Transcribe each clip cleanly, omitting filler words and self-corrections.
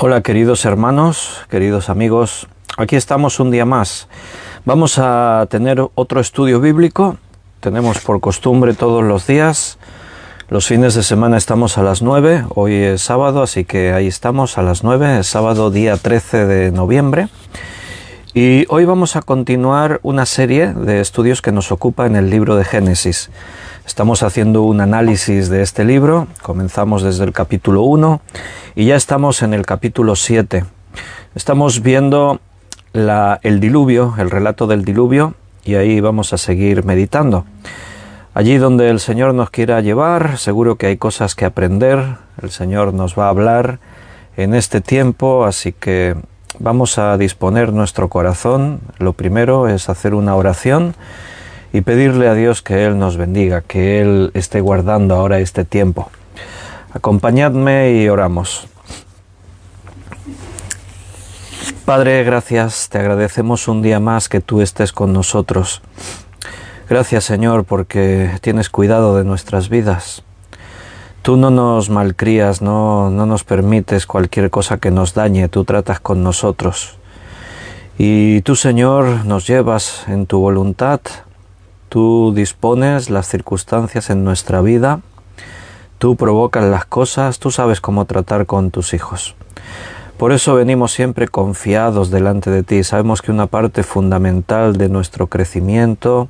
Hola queridos hermanos, queridos amigos, aquí estamos un día más. Vamos a tener otro estudio bíblico. Tenemos por costumbre todos los días. Los fines de semana estamos a las 9, hoy es sábado, así que ahí estamos a las 9, es sábado día 13 de noviembre. Y hoy vamos a continuar una serie de estudios que nos ocupa en el libro de Génesis. Estamos haciendo un análisis de este libro, comenzamos desde el capítulo 1 y ya estamos en el capítulo 7. Estamos viendo el diluvio, el relato del diluvio, y ahí vamos a seguir meditando. Allí donde el Señor nos quiera llevar, seguro que hay cosas que aprender, el Señor nos va a hablar en este tiempo, así que vamos a disponer nuestro corazón. Lo primero es hacer una oración y pedirle a Dios que Él nos bendiga, que Él esté guardando ahora este tiempo. Acompañadme y oramos. Padre, gracias, te agradecemos un día más que tú estés con nosotros. Gracias, Señor, porque tienes cuidado de nuestras vidas. Tú no nos malcrías, no nos permites cualquier cosa que nos dañe, tú tratas con nosotros. Y tú, Señor, nos llevas en tu voluntad. Tú dispones las circunstancias en nuestra vida, tú provocas las cosas, tú sabes cómo tratar con tus hijos. Por eso venimos siempre confiados delante de ti. Sabemos que una parte fundamental de nuestro crecimiento,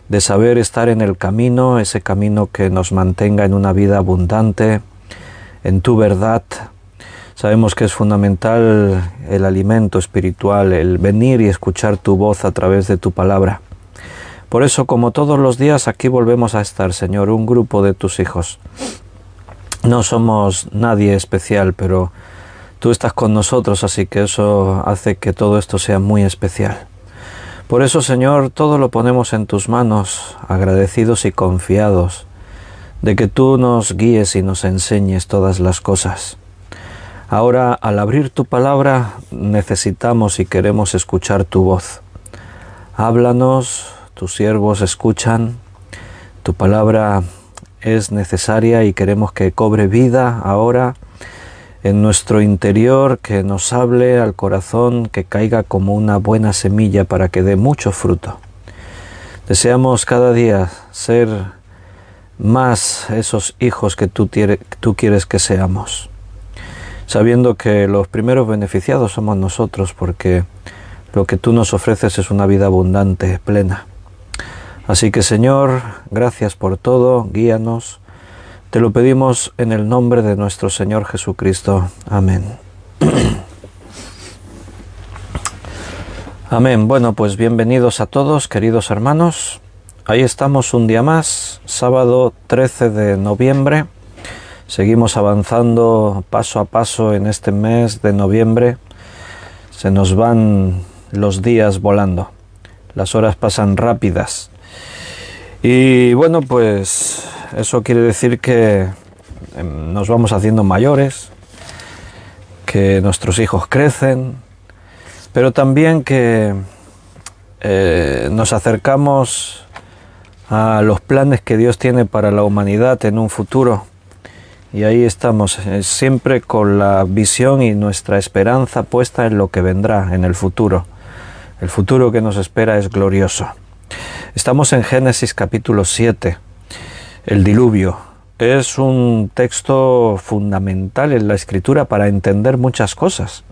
de saber estar en el camino, ese camino que nos mantenga en una vida abundante, en tu verdad, sabemos que es fundamental el alimento espiritual, el venir y escuchar tu voz a través de tu palabra. Por eso, como todos los días, aquí volvemos a estar, Señor, un grupo de tus hijos. No somos nadie especial, pero tú estás con nosotros, así que eso hace que todo esto sea muy especial. Por eso, Señor, todo lo ponemos en tus manos, agradecidos y confiados de que tú nos guíes y nos enseñes todas las cosas. Ahora, al abrir tu palabra, necesitamos y queremos escuchar tu voz. Háblanos. Tus siervos escuchan, tu palabra es necesaria y queremos que cobre vida ahora en nuestro interior, que nos hable al corazón, que caiga como una buena semilla para que dé mucho fruto. Deseamos cada día ser más esos hijos que tú quieres que seamos, sabiendo que los primeros beneficiados somos nosotros, porque lo que tú nos ofreces es una vida abundante, plena. Así que, Señor, gracias por todo, guíanos. Te lo pedimos en el nombre de nuestro Señor Jesucristo. Amén. Amén. Bueno, pues bienvenidos a todos, queridos hermanos. Ahí estamos un día más, sábado 13 de noviembre. Seguimos avanzando paso a paso en este mes de noviembre. Se nos van los días volando. Las horas pasan rápidas. Y bueno, pues eso quiere decir que nos vamos haciendo mayores, que nuestros hijos crecen, pero también que nos acercamos a los planes que Dios tiene para la humanidad en un futuro. Y ahí estamos, siempre con la visión y nuestra esperanza puesta en lo que vendrá, en el futuro. El futuro que nos espera es glorioso. Estamos en Génesis capítulo 7, el diluvio. Es un texto fundamental en la Escritura para entender muchas cosas.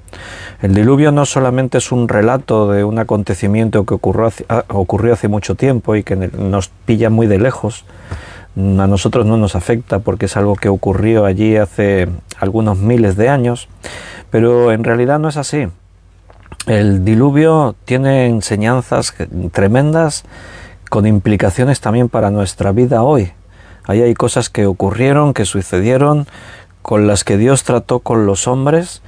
El diluvio no solamente es un relato de un acontecimiento que ocurrió hace mucho tiempo y que nos pilla muy de lejos. A nosotros no nos afecta porque es algo que ocurrió allí hace algunos miles de años, pero en realidad no es así. El diluvio tiene enseñanzas tremendas con implicaciones también para nuestra vida hoy. Ahí hay cosas que ocurrieron, que sucedieron, con las que Dios trató con los hombres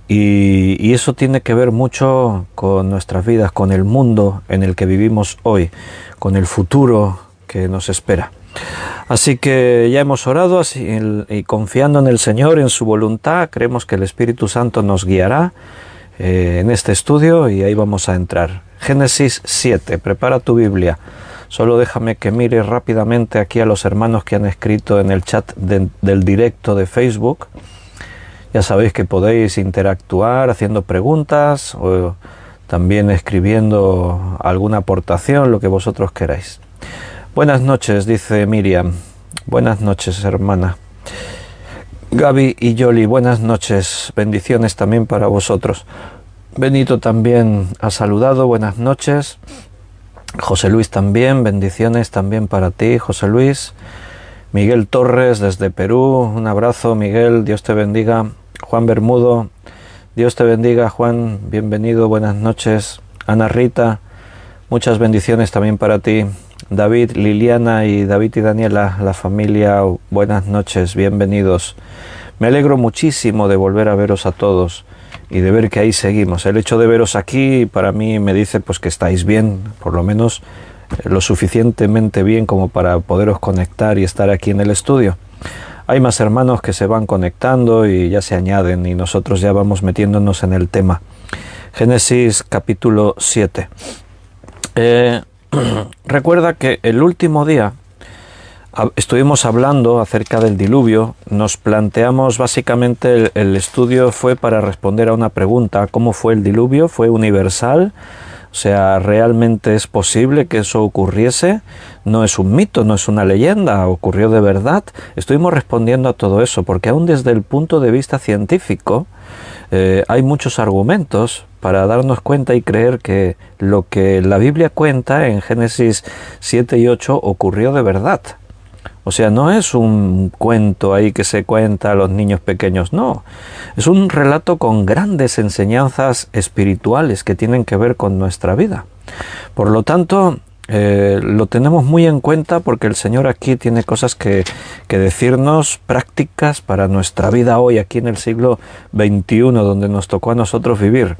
y eso tiene que ver mucho con nuestras vidas, con el mundo en el que vivimos hoy, con el futuro que nos espera. Así que ya hemos orado y confiando en el Señor, en su voluntad, creemos que el Espíritu Santo nos guiará en este estudio y ahí vamos a entrar. Génesis 7, prepara tu Biblia. Solo déjame que mire rápidamente aquí a los hermanos que han escrito en el chat del directo de Facebook. Ya sabéis que podéis interactuar haciendo preguntas o también escribiendo alguna aportación, lo que vosotros queráis. Buenas noches, dice Miriam. Buenas noches, hermana. Gaby y Yoli, buenas noches. Bendiciones también para vosotros. Benito también ha saludado, buenas noches. José Luis también, bendiciones también para ti, José Luis. Miguel Torres desde Perú, un abrazo, Miguel, Dios te bendiga. Juan Bermudo, Dios te bendiga, Juan, bienvenido, buenas noches. Ana Rita, muchas bendiciones también para ti. David, Liliana y David y Daniela, la familia, buenas noches, bienvenidos. Me alegro muchísimo de volver a veros a todos y de ver que ahí seguimos. El hecho de veros aquí para mí me dice pues que estáis bien, por lo menos lo suficientemente bien como para poderos conectar y estar aquí en el estudio. Hay más hermanos que se van conectando y ya se añaden y nosotros ya vamos metiéndonos en el tema. Génesis capítulo 7. Recuerda que el último día estuvimos hablando acerca del diluvio. Nos planteamos básicamente el estudio fue para responder a una pregunta: ¿cómo fue el diluvio? ¿Fue universal? O sea, ¿realmente es posible que eso ocurriese? No es un mito, no es una leyenda, ocurrió de verdad. Estuvimos respondiendo a todo eso porque aún desde el punto de vista científico hay muchos argumentos para darnos cuenta y creer que lo que la Biblia cuenta en Génesis 7 y 8 ocurrió de verdad. O sea, no es un cuento ahí que se cuenta a los niños pequeños, no. Es un relato con grandes enseñanzas espirituales que tienen que ver con nuestra vida. Por lo tanto, lo tenemos muy en cuenta porque el Señor aquí tiene cosas que decirnos prácticas para nuestra vida hoy, aquí en el siglo XXI, donde nos tocó a nosotros vivir.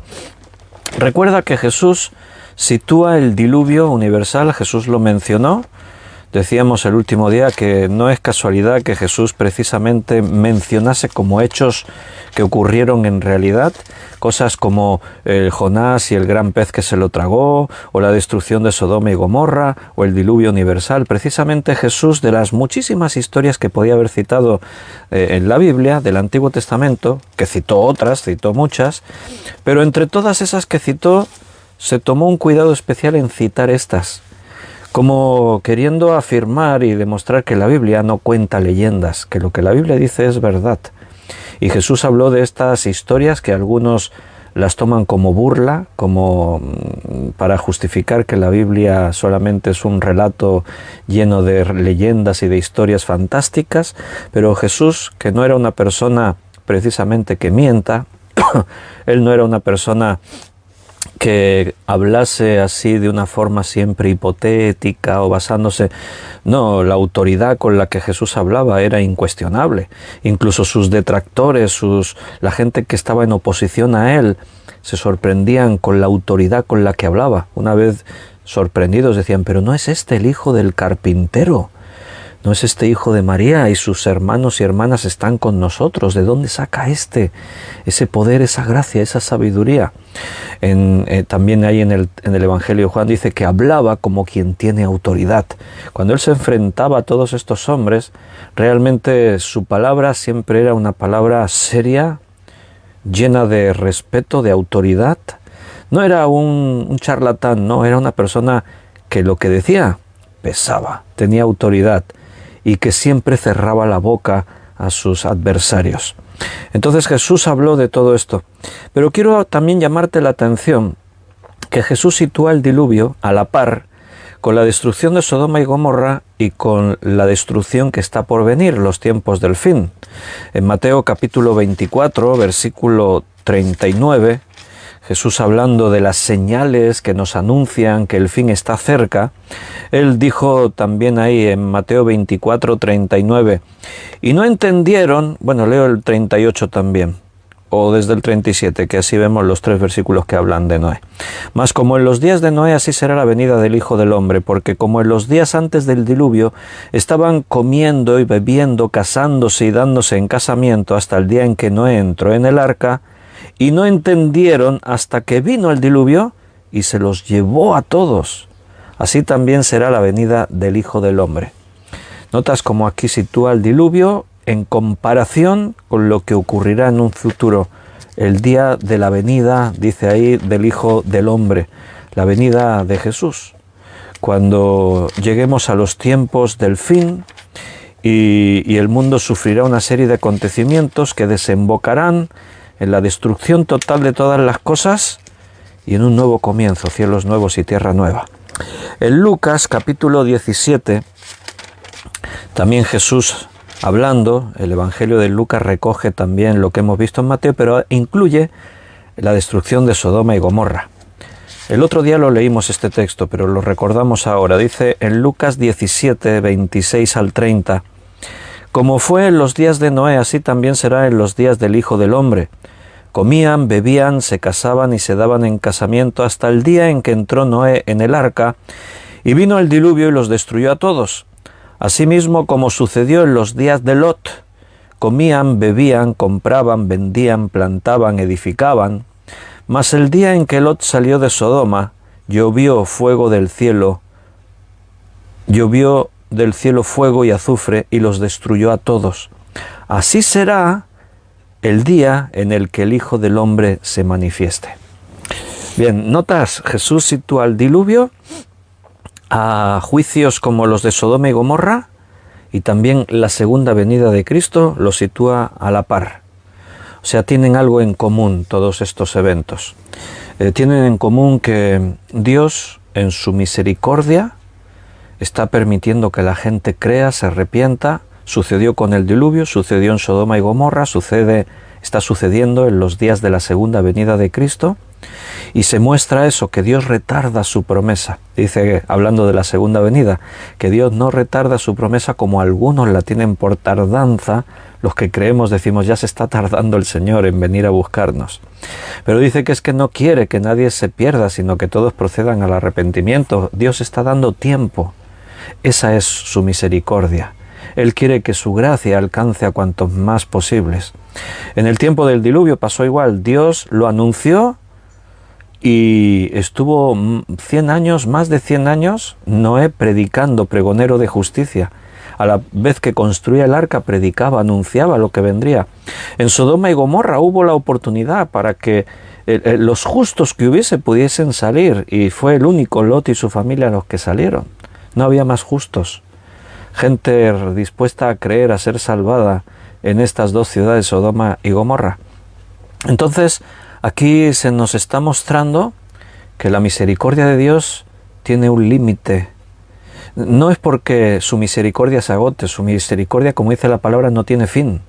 Recuerda que Jesús sitúa el diluvio universal, Jesús lo mencionó. Decíamos el último día que no es casualidad que Jesús precisamente mencionase como hechos que ocurrieron en realidad, cosas como el Jonás y el gran pez que se lo tragó, o la destrucción de Sodoma y Gomorra, o el diluvio universal. Precisamente Jesús, de las muchísimas historias que podía haber citado en la Biblia, del Antiguo Testamento, que citó otras, citó muchas, pero entre todas esas que citó, se tomó un cuidado especial en citar estas, como queriendo afirmar y demostrar que la Biblia no cuenta leyendas, que lo que la Biblia dice es verdad. Y Jesús habló de estas historias que algunos las toman como burla, como para justificar que la Biblia solamente es un relato lleno de leyendas y de historias fantásticas, pero Jesús, que no era una persona precisamente que mienta, él no era una persona que hablase así de una forma siempre hipotética o basándose... No, la autoridad con la que Jesús hablaba era incuestionable. Incluso sus detractores, la gente que estaba en oposición a él, se sorprendían con la autoridad con la que hablaba. Una vez sorprendidos decían, pero ¿no es este el hijo del carpintero? ¿No es este hijo de María y sus hermanos y hermanas están con nosotros? ¿De dónde saca ese poder, esa gracia, esa sabiduría? También ahí en el Evangelio Juan dice que hablaba como quien tiene autoridad. Cuando él se enfrentaba a todos estos hombres, realmente su palabra siempre era una palabra seria, llena de respeto, de autoridad. No era un charlatán, no, era una persona que lo que decía pesaba, tenía autoridad, y que siempre cerraba la boca a sus adversarios. Entonces Jesús habló de todo esto. Pero quiero también llamarte la atención que Jesús sitúa el diluvio a la par con la destrucción de Sodoma y Gomorra y con la destrucción que está por venir, los tiempos del fin. En Mateo capítulo 24, versículo 39, Jesús, hablando de las señales que nos anuncian que el fin está cerca, él dijo también ahí en Mateo 24, 39, y no entendieron, bueno, leo el 38 también, o desde el 37, que así vemos los 3 versículos que hablan de Noé. Mas como en los días de Noé, así será la venida del Hijo del Hombre, porque como en los días antes del diluvio estaban comiendo y bebiendo, casándose y dándose en casamiento hasta el día en que Noé entró en el arca, y no entendieron hasta que vino el diluvio y se los llevó a todos. Así también será la venida del Hijo del Hombre. Notas cómo aquí sitúa el diluvio en comparación con lo que ocurrirá en un futuro, el día de la venida, dice ahí, del Hijo del Hombre, la venida de Jesús, cuando lleguemos a los tiempos del fin y el mundo sufrirá una serie de acontecimientos que desembocarán en la destrucción total de todas las cosas y en un nuevo comienzo, cielos nuevos y tierra nueva. En Lucas capítulo 17, también Jesús hablando, el Evangelio de Lucas recoge también lo que hemos visto en Mateo, pero incluye la destrucción de Sodoma y Gomorra. El otro día lo leímos este texto, pero lo recordamos ahora. Dice en Lucas 17, 26 al 30, como fue en los días de Noé, así también será en los días del Hijo del Hombre. Comían, bebían, se casaban y se daban en casamiento hasta el día en que entró Noé en el arca, y vino el diluvio y los destruyó a todos. Asimismo, como sucedió en los días de Lot, comían, bebían, compraban, vendían, plantaban, edificaban. Mas el día en que Lot salió de Sodoma, llovió del cielo fuego y azufre y los destruyó a todos. Así será el día en el que el Hijo del Hombre se manifieste. Bien, notas, Jesús sitúa el diluvio a juicios como los de Sodoma y Gomorra, y también la segunda venida de Cristo lo sitúa a la par. O sea, tienen algo en común todos estos eventos. Tienen en común que Dios, en su misericordia, está permitiendo que la gente crea, se arrepienta. Sucedió con el diluvio, sucedió en Sodoma y Gomorra, está sucediendo en los días de la segunda venida de Cristo. Y se muestra eso, que Dios retarda su promesa. Dice, hablando de la segunda venida, que Dios no retarda su promesa como algunos la tienen por tardanza. Los que creemos decimos, ya se está tardando el Señor en venir a buscarnos. Pero dice que es que no quiere que nadie se pierda, sino que todos procedan al arrepentimiento. Dios está dando tiempo. Esa es su misericordia. Él quiere que su gracia alcance a cuantos más posibles. En el tiempo del diluvio pasó igual. Dios lo anunció y estuvo 100 años, más de 100 años, Noé predicando, pregonero de justicia. A la vez que construía el arca, predicaba, anunciaba lo que vendría. En Sodoma y Gomorra hubo la oportunidad para que los justos que hubiese pudiesen salir, y fue el único Lot y su familia los que salieron. No había más justos. Gente dispuesta a creer, a ser salvada en estas dos ciudades, Sodoma y Gomorra. Entonces, aquí se nos está mostrando que la misericordia de Dios tiene un límite. No es porque su misericordia se agote, su misericordia, como dice la palabra, no tiene fin.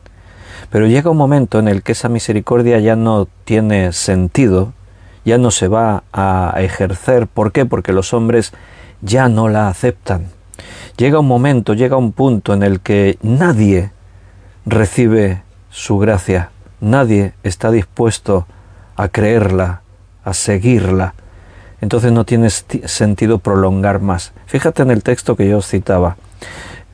Pero llega un momento en el que esa misericordia ya no tiene sentido, ya no se va a ejercer. ¿Por qué? Porque los hombres ya no la aceptan. Llega un momento, llega un punto en el que nadie recibe su gracia, nadie está dispuesto a creerla, a seguirla. Entonces no tiene sentido prolongar más. Fíjate en el texto que yo os citaba.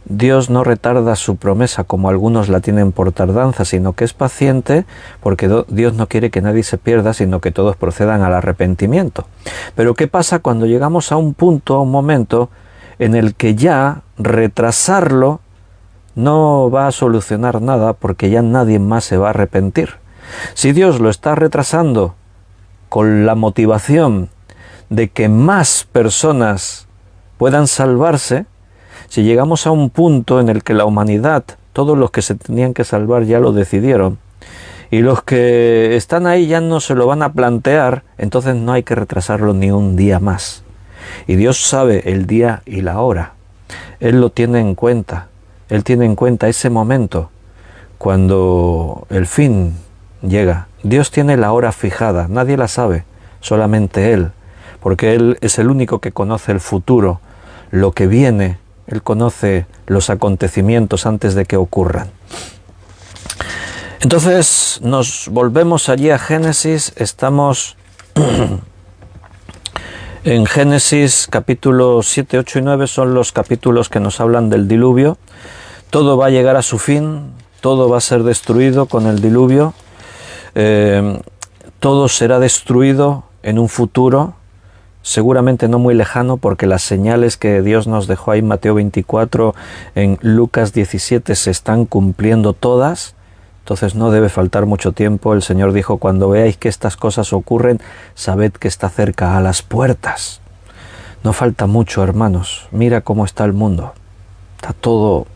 Dios no retarda su promesa como algunos la tienen por tardanza, sino que es paciente porque Dios no quiere que nadie se pierda, sino que todos procedan al arrepentimiento. Pero ¿qué pasa cuando llegamos a un punto, a un momento en el que ya retrasarlo no va a solucionar nada porque ya nadie más se va a arrepentir? Si Dios lo está retrasando con la motivación de que más personas puedan salvarse, si llegamos a un punto en el que la humanidad, todos los que se tenían que salvar ya lo decidieron, y los que están ahí ya no se lo van a plantear, entonces no hay que retrasarlo ni un día más. Y Dios sabe el día y la hora. Él lo tiene en cuenta. Él tiene en cuenta ese momento cuando el fin llega. Dios tiene la hora fijada, nadie la sabe, solamente Él, porque Él es el único que conoce el futuro, lo que viene. Él conoce los acontecimientos antes de que ocurran. Entonces nos volvemos allí a Génesis. Estamos en Génesis capítulos 7, 8 y 9, son los capítulos que nos hablan del diluvio. Todo va a llegar a su fin, todo va a ser destruido con el diluvio. Todo será destruido en un futuro. seguramente no muy lejano, porque las señales que Dios nos dejó ahí en Mateo 24, en Lucas 17, se están cumpliendo todas. Entonces no debe faltar mucho tiempo. El Señor dijo: cuando veáis que estas cosas ocurren, sabed que está cerca, a las puertas. No falta mucho, hermanos. Mira cómo está el mundo. Está todo...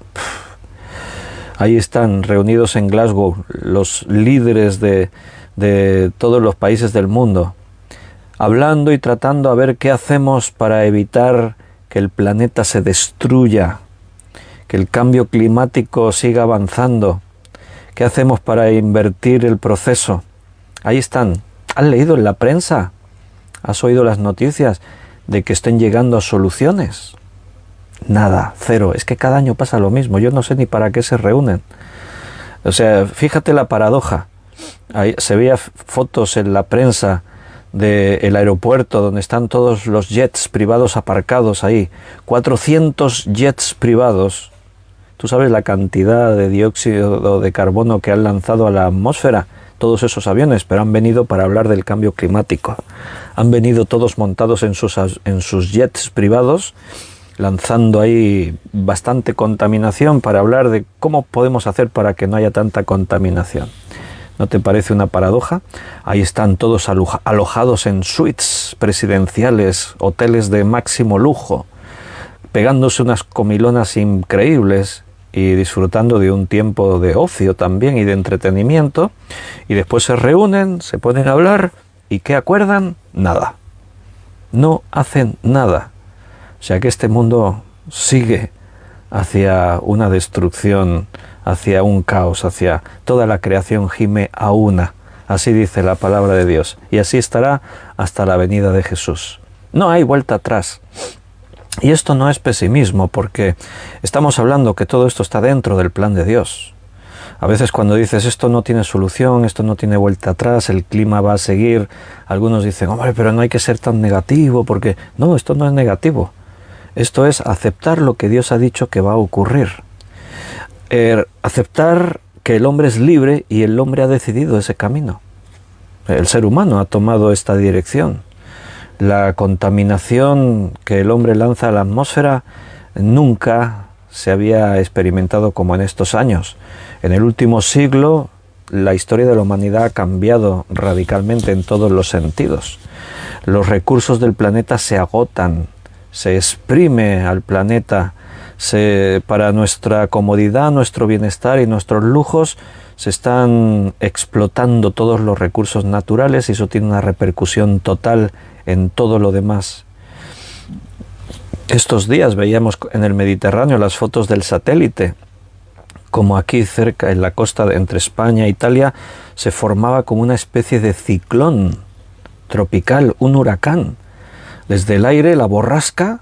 Ahí están reunidos en Glasgow los líderes de todos los países del mundo, hablando y tratando a ver qué hacemos para evitar que el planeta se destruya, que el cambio climático siga avanzando. ¿Qué hacemos para invertir el proceso? Ahí están. ¿Has leído en la prensa? ¿Has oído las noticias de que estén llegando a soluciones? Nada, cero. Es que cada año pasa lo mismo. Yo no sé ni para qué se reúnen. O sea, fíjate la paradoja. Ahí se veía fotos en la prensa del aeropuerto donde están todos los jets privados aparcados ahí. 400 jets privados. ¿Tú sabes la cantidad de dióxido de carbono que han lanzado a la atmósfera todos esos aviones? Pero han venido para hablar del cambio climático. Han venido todos montados en sus jets privados, lanzando ahí bastante contaminación, para hablar de cómo podemos hacer para que no haya tanta contaminación. ¿No te parece una paradoja? Ahí están todos alojados en suites presidenciales, hoteles de máximo lujo, pegándose unas comilonas increíbles y disfrutando de un tiempo de ocio también y de entretenimiento, y después se reúnen, se ponen a hablar, ¿y qué acuerdan? Nada. No hacen nada. O sea que este mundo sigue hacia una destrucción, hacia un caos, hacia toda la creación gime a una. Así dice la palabra de Dios. Y así estará hasta la venida de Jesús. No hay vuelta atrás. Y esto no es pesimismo, porque estamos hablando que todo esto está dentro del plan de Dios. A veces cuando dices esto no tiene solución, esto no tiene vuelta atrás, el clima va a seguir, algunos dicen: hombre, pero no hay que ser tan negativo, porque no, esto no es negativo. Esto es aceptar lo que Dios ha dicho que va a ocurrir. Aceptar que el hombre es libre y el hombre ha decidido ese camino. El ser humano ha tomado esta dirección. La contaminación que el hombre lanza a la atmósfera nunca se había experimentado como en estos años. En el último siglo, la historia de la humanidad ha cambiado radicalmente en todos los sentidos. Los recursos del planeta se agotan, se exprime al planeta, para nuestra comodidad, nuestro bienestar y nuestros lujos, se están explotando todos los recursos naturales, y eso tiene una repercusión total en todo lo demás. Estos días veíamos en el Mediterráneo las fotos del satélite, como aquí cerca en la costa entre España e Italia se formaba como una especie de ciclón tropical, un huracán. Desde el aire, la borrasca,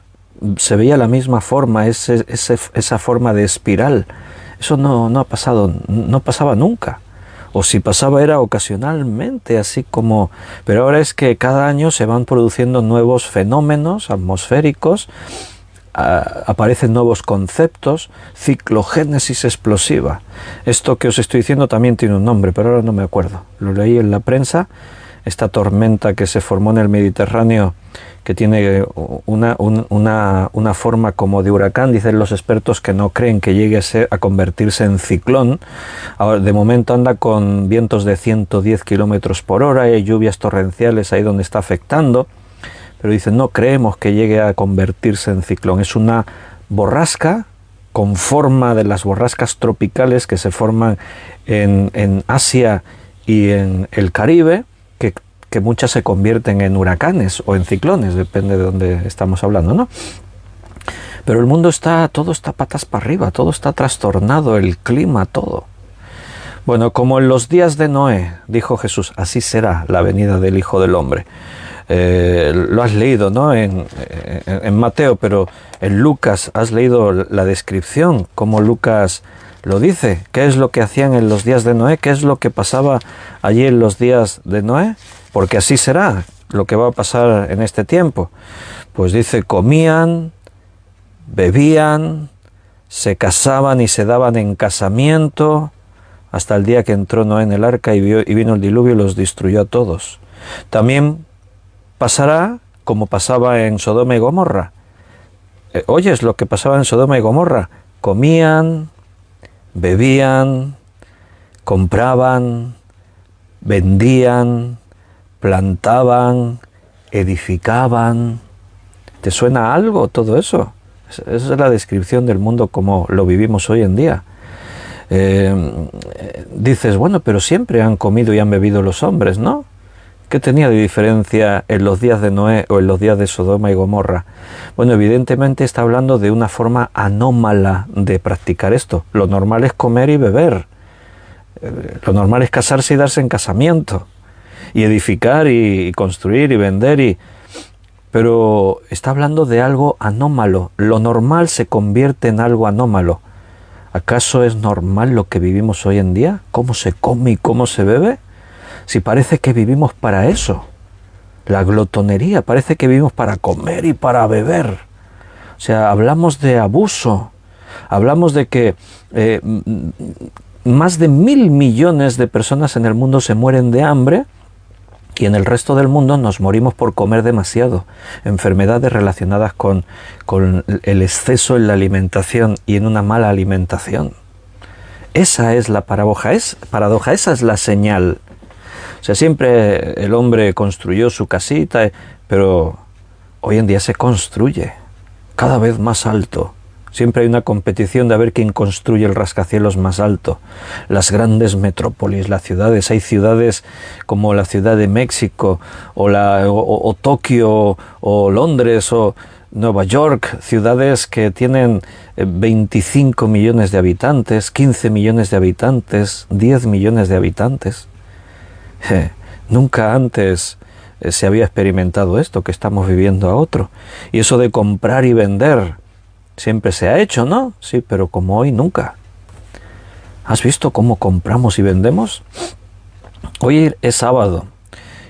se veía la misma forma, esa forma de espiral. Eso no ha pasado, no pasaba nunca. O si pasaba era ocasionalmente, así como... Pero ahora es que cada año se van produciendo nuevos fenómenos atmosféricos, aparecen nuevos conceptos, ciclogénesis explosiva. Esto que os estoy diciendo también tiene un nombre, pero ahora no me acuerdo. Lo leí en la prensa. Esta tormenta que se formó en el Mediterráneo, que tiene una forma como de huracán, dicen los expertos que no creen que llegue a convertirse en ciclón. Ahora, de momento anda con vientos de 110 kilómetros por hora y hay lluvias torrenciales ahí donde está afectando, pero dicen no creemos que llegue a convertirse en ciclón. Es una borrasca con forma de las borrascas tropicales que se forman en Asia y en el Caribe, que muchas se convierten en huracanes o en ciclones, depende de dónde estamos hablando, ¿no? Pero el mundo todo está patas para arriba, todo está trastornado, el clima, todo. Bueno, como en los días de Noé, dijo Jesús, así será la venida del Hijo del Hombre. Lo has leído, ¿no? En Mateo, pero en Lucas has leído la descripción, cómo Lucas lo dice. ¿Qué es lo que hacían en los días de Noé? ¿Qué es lo que pasaba allí en los días de Noé? Porque así será lo que va a pasar en este tiempo. Pues dice, comían, bebían, se casaban y se daban en casamiento, hasta el día que entró Noé en el arca y vino el diluvio y los destruyó a todos. También pasará como pasaba en Sodoma y Gomorra. ¿Oyes lo que pasaba en Sodoma y Gomorra? Comían, bebían, compraban, vendían, plantaban, edificaban. ¿Te suena algo todo eso? Esa es la descripción del mundo como lo vivimos hoy en día. Dices, bueno, pero siempre han comido y han bebido los hombres, ¿no? ¿Qué tenía de diferencia en los días de Noé o en los días de Sodoma y Gomorra? Bueno, evidentemente está hablando de una forma anómala de practicar esto. Lo normal es comer y beber. Lo normal es casarse y darse en casamiento. Y edificar y construir y vender. Pero está hablando de algo anómalo. Lo normal se convierte en algo anómalo. ¿Acaso es normal lo que vivimos hoy en día? ¿Cómo se come y cómo se bebe? Si parece que vivimos para eso, la glotonería, parece que vivimos para comer y para beber. O sea, hablamos de abuso, hablamos de que más de 1.000 millones de personas en el mundo se mueren de hambre y en el resto del mundo nos morimos por comer demasiado. Enfermedades relacionadas con el exceso en la alimentación y en una mala alimentación. Esa es la paradoja, esa es la señal. O sea, siempre el hombre construyó su casita, pero hoy en día se construye cada vez más alto. Siempre hay una competición de a ver quién construye el rascacielos más alto. Las grandes metrópolis, las ciudades, hay ciudades como la Ciudad de México, o Tokio, o Londres, o Nueva York, ciudades que tienen 25 millones de habitantes, 15 millones de habitantes, 10 millones de habitantes. Nunca antes se había experimentado esto que estamos viviendo a otro. Y eso de comprar y vender siempre se ha hecho, ¿no? Sí, pero como hoy nunca. ¿Has visto cómo compramos y vendemos? Hoy es sábado.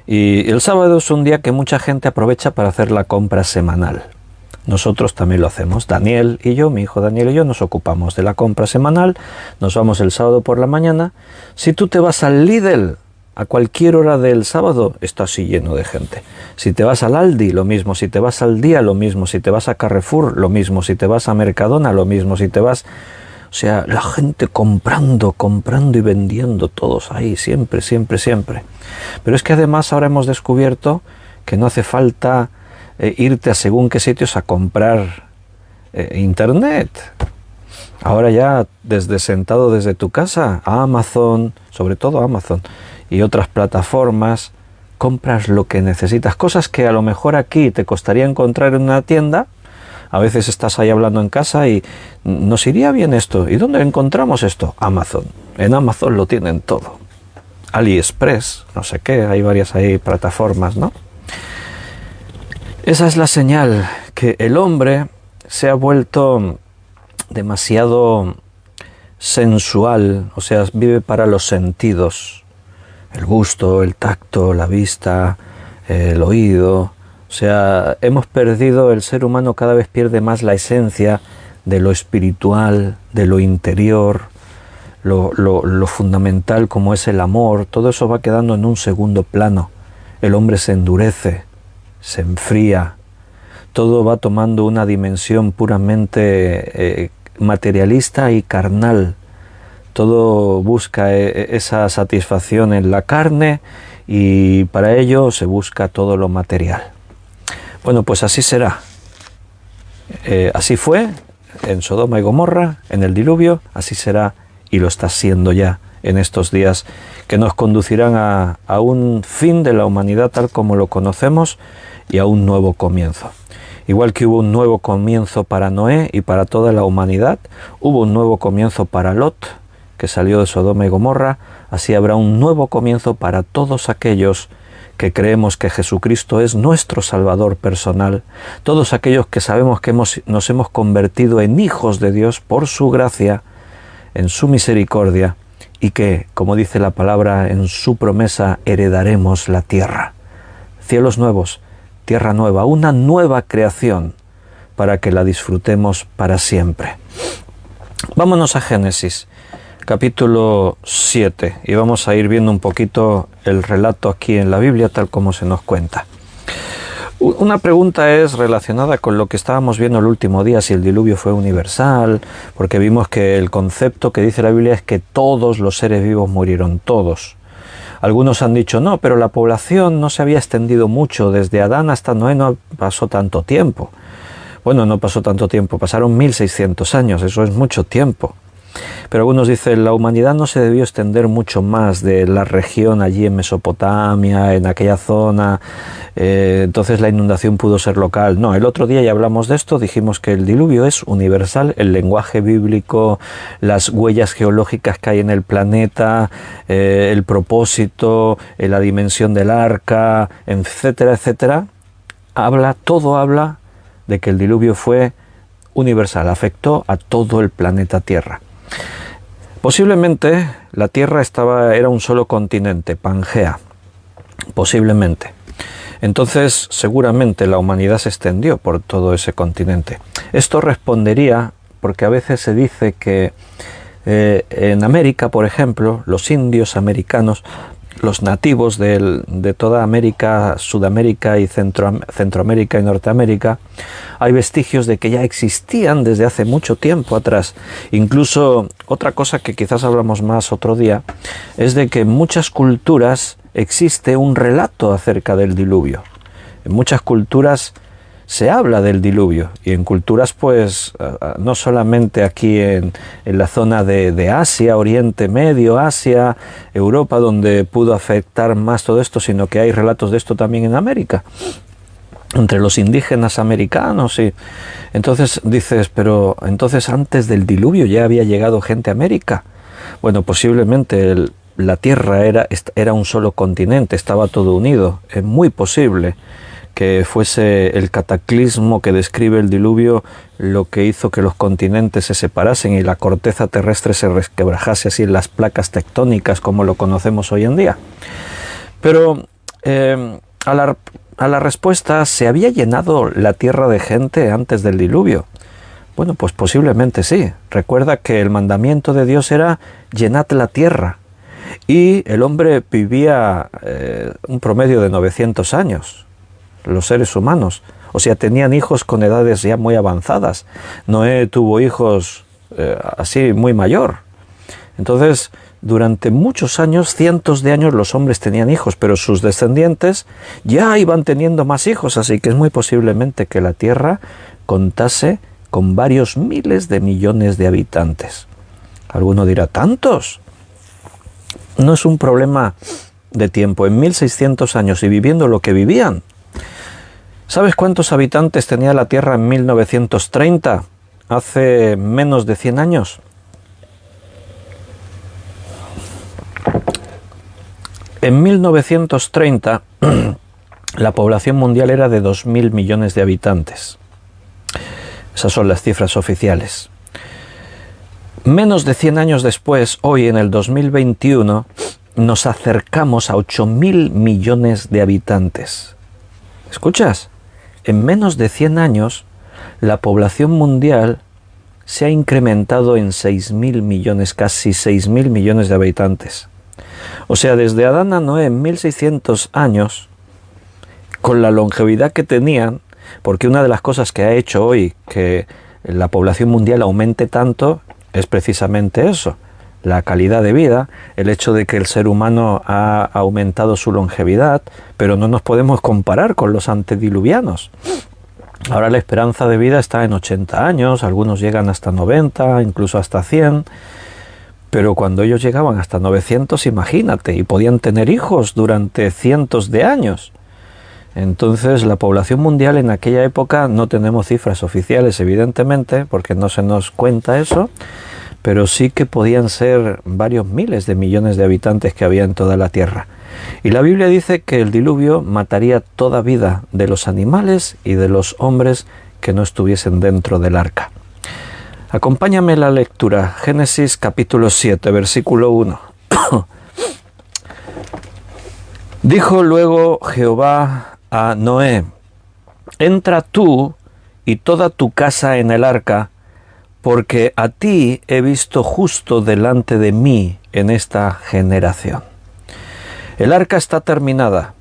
Y el sábado es un día que mucha gente aprovecha para hacer la compra semanal. Nosotros también lo hacemos. Daniel y yo, mi hijo Daniel y yo, nos ocupamos de la compra semanal. Nos vamos el sábado por la mañana. Si tú te vas al Lidl a cualquier hora del sábado, está así lleno de gente. Si te vas al Aldi, lo mismo. Si te vas al Día, lo mismo. Si te vas a Carrefour, lo mismo. Si te vas a Mercadona, lo mismo. Si te vas... O sea, la gente comprando y vendiendo, todos ahí, siempre. Pero es que además ahora hemos descubierto que no hace falta irte a según qué sitios a comprar internet. Ahora ya, sentado desde tu casa, a Amazon, sobre todo Amazon, y otras plataformas, compras lo que necesitas. Cosas que a lo mejor aquí te costaría encontrar en una tienda. A veces estás ahí hablando en casa y nos iría bien esto. ¿Y dónde encontramos esto? Amazon. En Amazon lo tienen todo. AliExpress, no sé qué, hay varias ahí plataformas, ¿no? Esa es la señal, que el hombre se ha vuelto demasiado sensual, o sea, vive para los sentidos. El gusto, el tacto, la vista, el oído. O sea, hemos perdido, el ser humano cada vez pierde más la esencia de lo espiritual, de lo interior, lo fundamental como es el amor. Todo eso va quedando en un segundo plano. El hombre se endurece, se enfría. Todo va tomando una dimensión puramente materialista y carnal. Todo busca esa satisfacción en la carne y para ello se busca todo lo material. Bueno, pues así será. Así fue en Sodoma y Gomorra, en el diluvio, así será y lo está siendo ya en estos días que nos conducirán a un fin de la humanidad tal como lo conocemos y a un nuevo comienzo. Igual que hubo un nuevo comienzo para Noé y para toda la humanidad, hubo un nuevo comienzo para Lot, que salió de Sodoma y Gomorra, así habrá un nuevo comienzo para todos aquellos que creemos que Jesucristo es nuestro Salvador personal, todos aquellos que sabemos que nos hemos convertido en hijos de Dios por su gracia, en su misericordia, y que, como dice la palabra, en su promesa heredaremos la tierra. Cielos nuevos, tierra nueva, una nueva creación para que la disfrutemos para siempre. Vámonos a Génesis, capítulo 7, y vamos a ir viendo un poquito el relato aquí en la Biblia tal como se nos cuenta. Una pregunta es relacionada con lo que estábamos viendo el último día, si el diluvio fue universal, porque vimos que el concepto que dice la Biblia es que todos los seres vivos murieron, todos. Algunos han dicho, no, pero la población no se había extendido mucho, desde Adán hasta Noé no pasó tanto tiempo. Bueno, no pasó tanto tiempo, pasaron 1600 años, eso es mucho tiempo. Pero algunos dicen, la humanidad no se debió extender mucho más de la región allí en Mesopotamia, en aquella zona, entonces la inundación pudo ser local. No, el otro día ya hablamos de esto, dijimos que el diluvio es universal, el lenguaje bíblico, las huellas geológicas que hay en el planeta, el propósito, la dimensión del arca, etcétera, etcétera, todo habla de que el diluvio fue universal, afectó a todo el planeta Tierra. Posiblemente la Tierra era un solo continente, Pangea, posiblemente. Entonces seguramente la humanidad se extendió por todo ese continente. Esto respondería, porque a veces se dice que en América, por ejemplo, los indios americanos, los nativos de toda América, Sudamérica y Centroamérica y Norteamérica, hay vestigios de que ya existían desde hace mucho tiempo atrás. Incluso otra cosa que quizás hablamos más otro día, es de que en muchas culturas existe un relato acerca del diluvio. En muchas culturas se habla del diluvio, y en culturas pues no solamente aquí en la zona de Asia, Oriente Medio, Asia, Europa, donde pudo afectar más todo esto, sino que hay relatos de esto también en América, entre los indígenas americanos. Y entonces dices, pero entonces antes del diluvio ya había llegado gente a América. Bueno, posiblemente la Tierra era un solo continente, estaba todo unido, es muy posible que fuese el cataclismo que describe el diluvio lo que hizo que los continentes se separasen y la corteza terrestre se resquebrajase así en las placas tectónicas como lo conocemos hoy en día. Pero a la respuesta, ¿se había llenado la tierra de gente antes del diluvio? Bueno, pues posiblemente sí. Recuerda que el mandamiento de Dios era llenad la tierra, y el hombre vivía un promedio de 900 años. Los seres humanos, o sea, tenían hijos con edades ya muy avanzadas. Noé tuvo hijos así muy mayor. Entonces, durante muchos años, cientos de años, los hombres tenían hijos, pero sus descendientes ya iban teniendo más hijos, así que es muy posiblemente que la Tierra contase con varios miles de millones de habitantes. Alguno dirá, ¿tantos? No es un problema de tiempo. En 1600 años y viviendo lo que vivían, ¿sabes cuántos habitantes tenía la Tierra en 1930? Hace menos de 100 años. En 1930, la población mundial era de 2.000 millones de habitantes. Esas son las cifras oficiales. Menos de 100 años después, hoy en el 2021, nos acercamos a 8.000 millones de habitantes. ¿Escuchas? En menos de 100 años, la población mundial se ha incrementado en 6.000 millones, casi 6.000 millones de habitantes. O sea, desde Adán a Noé, en 1.600 años, con la longevidad que tenían, porque una de las cosas que ha hecho hoy que la población mundial aumente tanto es precisamente eso, la calidad de vida, el hecho de que el ser humano ha aumentado su longevidad, pero no nos podemos comparar con los antediluvianos. Ahora la esperanza de vida está en 80 años, algunos llegan hasta 90, incluso hasta 100, pero cuando ellos llegaban hasta 900, imagínate, y podían tener hijos durante cientos de años. Entonces la población mundial en aquella época, no tenemos cifras oficiales evidentemente, porque no se nos cuenta eso, pero sí que podían ser varios miles de millones de habitantes que había en toda la Tierra. Y la Biblia dice que el diluvio mataría toda vida de los animales y de los hombres que no estuviesen dentro del arca. Acompáñame en la lectura, Génesis capítulo 7, versículo 1. Dijo luego Jehová a Noé, entra tú y toda tu casa en el arca, porque a ti he visto justo delante de mí en esta generación. El arca está terminada,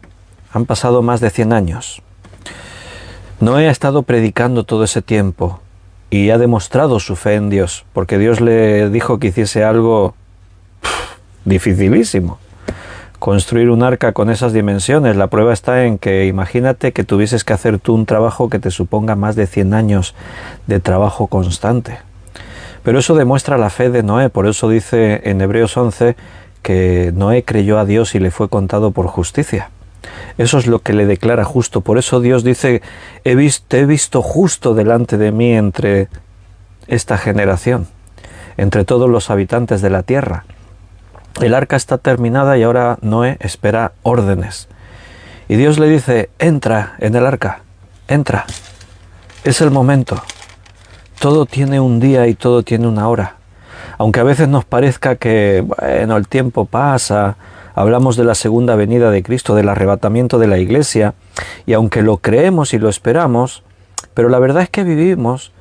han pasado más de 100 años. Noé ha estado predicando todo ese tiempo y ha demostrado su fe en Dios, porque Dios le dijo que hiciese algo dificilísimo. Construir un arca con esas dimensiones. La prueba está en que imagínate que tuvieses que hacer tú un trabajo que te suponga más de 100 años de trabajo constante. Pero eso demuestra la fe de Noé. Por eso dice en Hebreos 11 que Noé creyó a Dios y le fue contado por justicia. Eso es lo que le declara justo. Por eso Dios dice, te he visto justo delante de mí entre esta generación, entre todos los habitantes de la tierra. El arca está terminada y ahora Noé espera órdenes. Y Dios le dice, entra en el arca, entra. Es el momento. Todo tiene un día y todo tiene una hora. Aunque a veces nos parezca que, bueno, el tiempo pasa, hablamos de la segunda venida de Cristo, del arrebatamiento de la Iglesia, y aunque lo creemos y lo esperamos, pero la verdad es que vivimos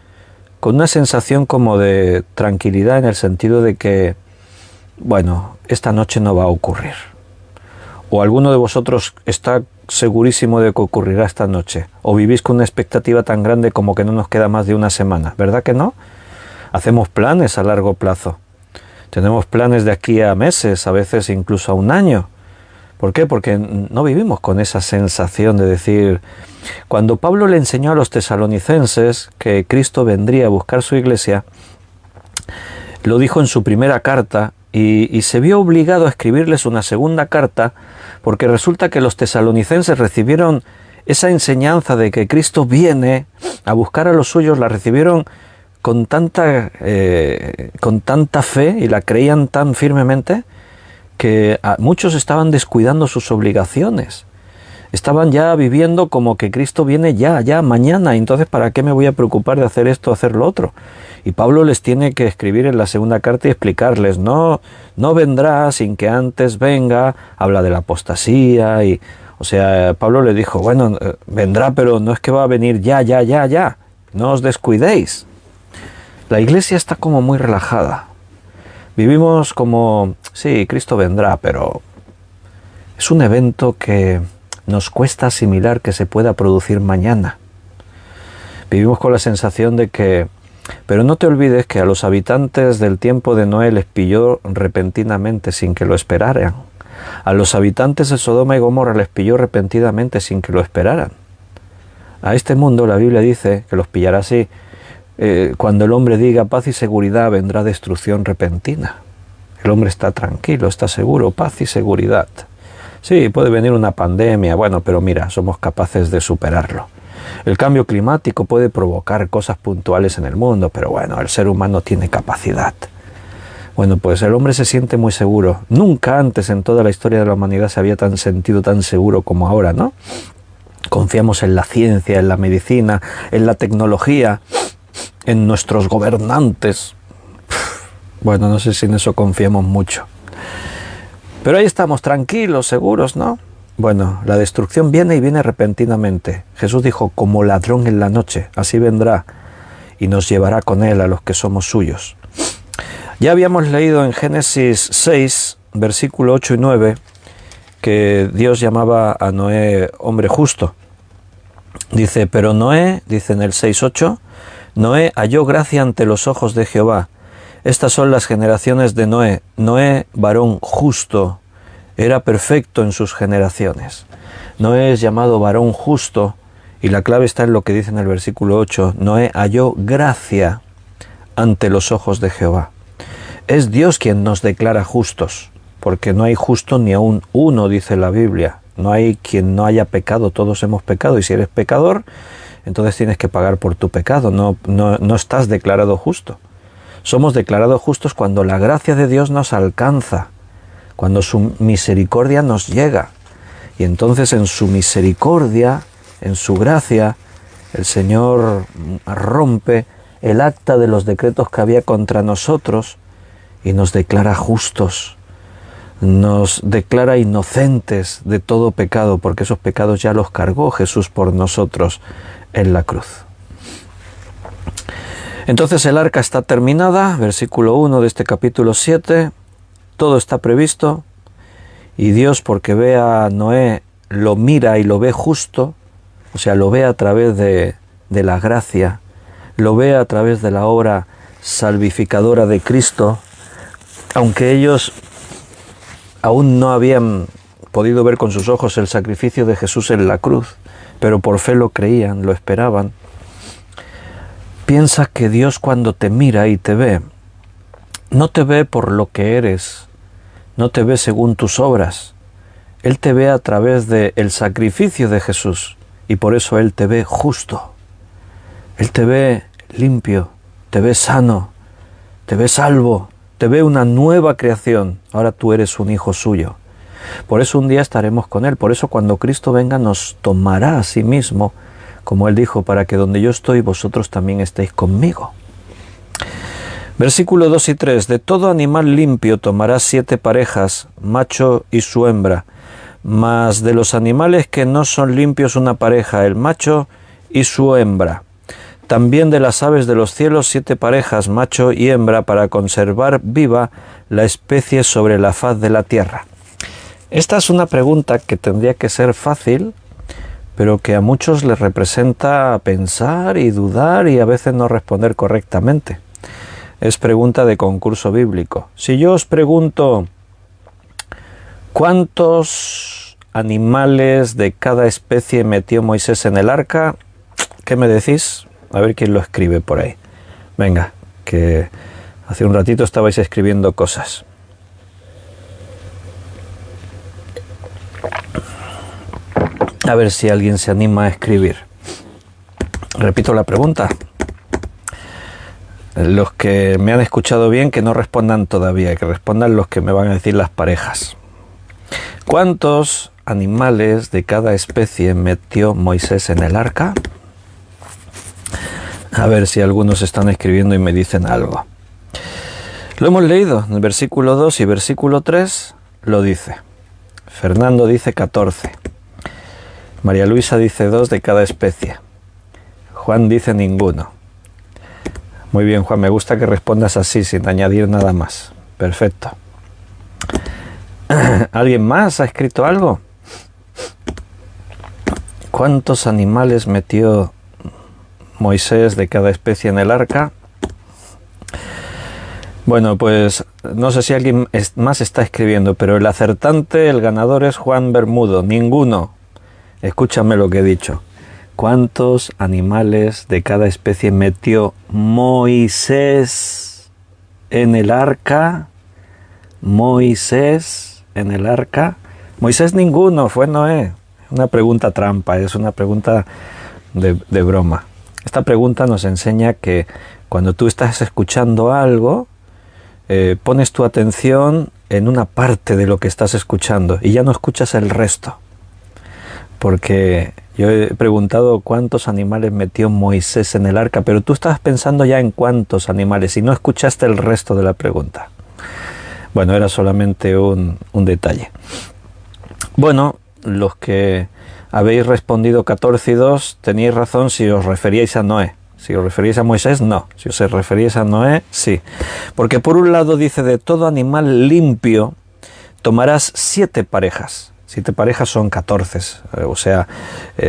con una sensación como de tranquilidad en el sentido de que, bueno, esta noche no va a ocurrir. O alguno de vosotros está segurísimo de que ocurrirá esta noche. O vivís con una expectativa tan grande como que no nos queda más de una semana. ¿Verdad que no? Hacemos planes a largo plazo. Tenemos planes de aquí a meses, a veces incluso a un año. ¿Por qué? Porque no vivimos con esa sensación de decir... Cuando Pablo le enseñó a los tesalonicenses que Cristo vendría a buscar su iglesia, lo dijo en su primera carta y se vio obligado a escribirles una segunda carta porque resulta que los tesalonicenses recibieron esa enseñanza de que Cristo viene a buscar a los suyos, la recibieron con tanta fe y la creían tan firmemente que muchos estaban descuidando sus obligaciones. Estaban ya viviendo como que Cristo viene ya, mañana, entonces ¿para qué me voy a preocupar de hacer esto, hacer lo otro? Y Pablo les tiene que escribir en la segunda carta y explicarles, no vendrá sin que antes venga, habla de la apostasía, y, o sea, Pablo le dijo, bueno, vendrá, pero no es que va a venir ya, no os descuidéis. La iglesia está como muy relajada. Vivimos como, sí, Cristo vendrá, pero es un evento que nos cuesta asimilar que se pueda producir mañana. Vivimos con la sensación de que... Pero no te olvides que a los habitantes del tiempo de Noé les pilló repentinamente sin que lo esperaran. A los habitantes de Sodoma y Gomorra les pilló repentinamente sin que lo esperaran. A este mundo la Biblia dice que los pillará así. Cuando el hombre diga paz y seguridad, vendrá destrucción repentina. El hombre está tranquilo, está seguro, paz y seguridad. Sí, puede venir una pandemia, bueno, pero mira, somos capaces de superarlo. El cambio climático puede provocar cosas puntuales en el mundo, pero bueno, el ser humano tiene capacidad. Bueno, pues el hombre se siente muy seguro. Nunca antes en toda la historia de la humanidad se había sentido tan seguro como ahora, ¿no? Confiamos en la ciencia, en la medicina, en la tecnología, en nuestros gobernantes. Bueno, no sé si en eso confiamos mucho. Pero ahí estamos, tranquilos, seguros, ¿no? Bueno, la destrucción viene y viene repentinamente. Jesús dijo, como ladrón en la noche, así vendrá y nos llevará con él a los que somos suyos. Ya habíamos leído en Génesis 6, versículo 8 y 9, que Dios llamaba a Noé hombre justo. Dice, pero Noé, dice en el 6:8, Noé halló gracia ante los ojos de Jehová. Estas son las generaciones de Noé. Noé, varón justo, era perfecto en sus generaciones. Noé es llamado varón justo, y la clave está en lo que dice en el versículo 8. Noé halló gracia ante los ojos de Jehová. Es Dios quien nos declara justos, porque no hay justo ni aun uno, dice la Biblia. No hay quien no haya pecado, todos hemos pecado, y si eres pecador, entonces tienes que pagar por tu pecado, no estás declarado justo. Somos declarados justos cuando la gracia de Dios nos alcanza, cuando su misericordia nos llega. Y entonces en su misericordia, en su gracia, el Señor rompe el acta de los decretos que había contra nosotros y nos declara justos, nos declara inocentes de todo pecado, porque esos pecados ya los cargó Jesús por nosotros en la cruz. Entonces el arca está terminada, versículo 1 de este capítulo 7, todo está previsto, y Dios, porque ve a Noé, lo mira y lo ve justo, O sea, lo ve a través de la gracia, lo ve a través de la obra salvificadora de Cristo, aunque ellos aún no habían podido ver con sus ojos el sacrificio de Jesús en la cruz, pero por fe lo creían, lo esperaban. Piensa que Dios, cuando te mira y te ve, no te ve por lo que eres, no te ve según tus obras. Él te ve a través del sacrificio de Jesús, y por eso Él te ve justo. Él te ve limpio, te ve sano, te ve salvo, te ve una nueva creación. Ahora tú eres un hijo suyo. Por eso un día estaremos con Él. Por eso cuando Cristo venga nos tomará a sí mismo, como Él dijo, para que donde yo estoy vosotros también estéis conmigo. Versículo 2 y 3. De todo animal limpio tomarás 7 parejas, macho y su hembra, mas de los animales que no son limpios una pareja, el macho y su hembra. También de las aves de los cielos 7 parejas, macho y hembra, para conservar viva la especie sobre la faz de la tierra. Esta es una pregunta que tendría que ser fácil, pero que a muchos les representa pensar y dudar y a veces no responder correctamente. Es pregunta de concurso bíblico. Si yo os pregunto, ¿cuántos animales de cada especie metió Moisés en el arca? ¿Qué me decís? A ver quién lo escribe por ahí. Venga, que hace un ratito estabais escribiendo cosas. A ver si alguien se anima a escribir. Repito la pregunta. Los que me han escuchado bien, que no respondan todavía, que respondan los que me van a decir las parejas. ¿Cuántos animales de cada especie metió Moisés en el arca? A ver si algunos están escribiendo y me dicen algo. Lo hemos leído en el versículo 2 y versículo 3 lo dice. Fernando dice 14. María Luisa dice 2 de cada especie. Juan dice ninguno. Muy bien, Juan, me gusta que respondas así, sin añadir nada más. Perfecto. ¿Alguien más ha escrito algo? ¿Cuántos animales metió Moisés de cada especie en el arca? Bueno, pues no sé si alguien más está escribiendo, pero el acertante, el ganador es Juan Bermudo. Ninguno. Escúchame lo que he dicho. ¿Cuántos animales de cada especie metió Moisés en el arca? Moisés en el arca. Moisés ninguno, fue Noé. Una pregunta trampa, es una pregunta de broma. Esta pregunta nos enseña que cuando tú estás escuchando algo, pones tu atención en una parte de lo que estás escuchando y ya no escuchas el resto. Porque yo he preguntado cuántos animales metió Moisés en el arca, pero tú estabas pensando ya en cuántos animales y no escuchaste el resto de la pregunta. Bueno, era solamente un detalle. Bueno, los que habéis respondido 14 y 2, teníais razón si os referíais a Noé. Si os referíais a Moisés, no. Si os referíais a Noé, sí. Porque por un lado dice, de todo animal limpio tomarás 7 parejas. 7 parejas son 14, o sea,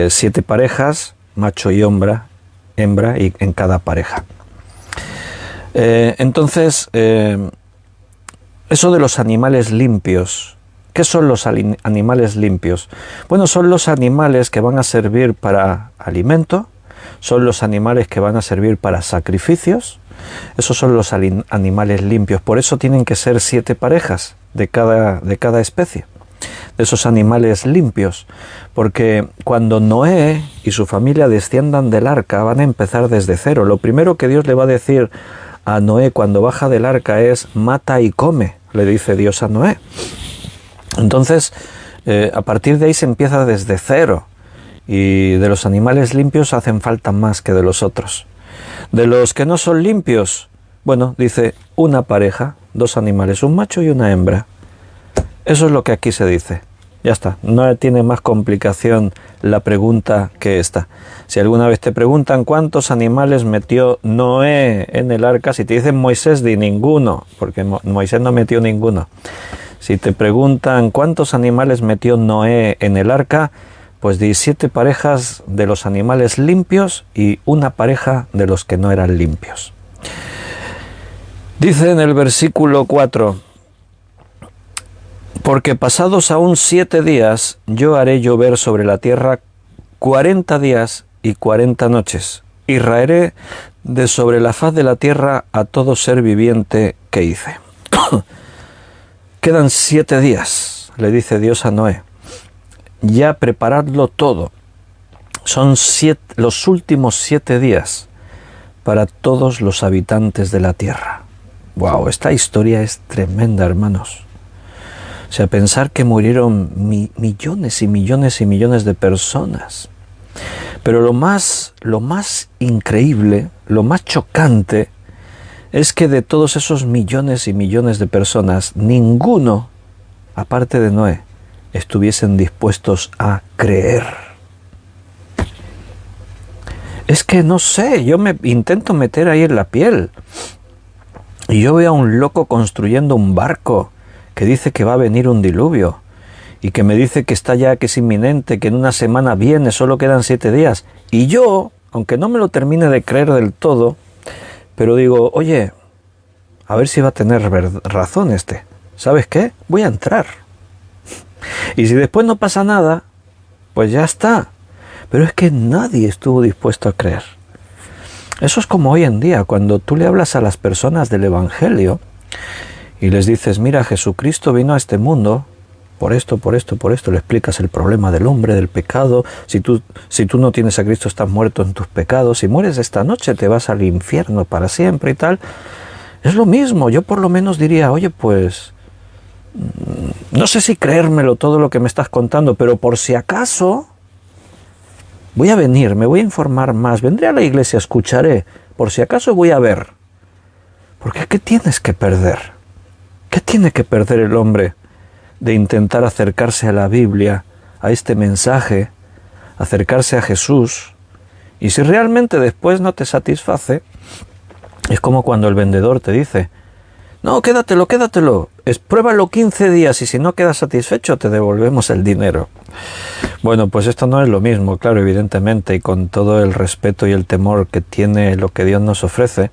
7 parejas, macho y hembra y en cada pareja. Entonces, eso de los animales limpios, ¿qué son los animales limpios? Bueno, son los animales que van a servir para alimento, son los animales que van a servir para sacrificios, esos son los animales limpios, por eso tienen que ser 7 parejas de cada especie. Esos animales limpios, porque cuando Noé y su familia desciendan del arca van a empezar desde cero. Lo primero que Dios le va a decir a Noé cuando baja del arca es mata y come, le dice Dios a Noé. Entonces, a partir de ahí se empieza desde cero y de los animales limpios hacen falta más que de los otros. De los que no son limpios, bueno, dice una pareja, 2 animales, un macho y una hembra. Eso es lo que aquí se dice. Ya está, no tiene más complicación la pregunta que esta. Si alguna vez te preguntan cuántos animales metió Noé en el arca, si te dicen Moisés, di ninguno, porque Moisés no metió ninguno. Si te preguntan cuántos animales metió Noé en el arca, Pues di 7 parejas de los animales limpios y una pareja de los que no eran limpios. Dice en el versículo 4, porque pasados aún 7 días, yo haré llover sobre la tierra 40 días y 40 noches, y raeré de sobre la faz de la tierra a todo ser viviente que hice. Quedan 7 días, le dice Dios a Noé. Ya preparadlo todo. Son los últimos 7 días para todos los habitantes de la tierra. Wow, esta historia es tremenda, hermanos. O sea, pensar que murieron millones y millones y millones de personas. Pero lo más increíble, lo más chocante, es que de todos esos millones y millones de personas, ninguno, aparte de Noé, estuviesen dispuestos a creer. Es que no sé, yo me intento meter ahí en la piel. Y yo veo a un loco construyendo un barco que dice que va a venir un diluvio y que me dice que está ya, que es inminente, que en una semana viene, solo quedan 7 días. Y yo, aunque no me lo termine de creer del todo, pero digo, oye, a ver si va a tener razón este. ¿Sabes qué? Voy a entrar. Y si después no pasa nada, pues ya está. Pero es que nadie estuvo dispuesto a creer. Eso es como hoy en día, cuando tú le hablas a las personas del Evangelio y les dices, mira, Jesucristo vino a este mundo por esto, le explicas el problema del hombre, del pecado. Si tú no tienes a Cristo, estás muerto en tus pecados. Si mueres esta noche, te vas al infierno para siempre y tal. Es lo mismo. Yo por lo menos diría, oye, pues no sé si creérmelo todo lo que me estás contando, pero por si acaso voy a venir, me voy a informar más, vendré a la iglesia, escucharé, por si acaso voy a ver. Porque ¿qué tienes que perder? ¿Qué tiene que perder el hombre de intentar acercarse a la Biblia, a este mensaje, acercarse a Jesús? Y si realmente después no te satisface, es como cuando el vendedor te dice, no, quédatelo, pruébalo 15 días y si no quedas satisfecho te devolvemos el dinero. Bueno, pues esto no es lo mismo, claro, evidentemente, y con todo el respeto y el temor que tiene lo que Dios nos ofrece,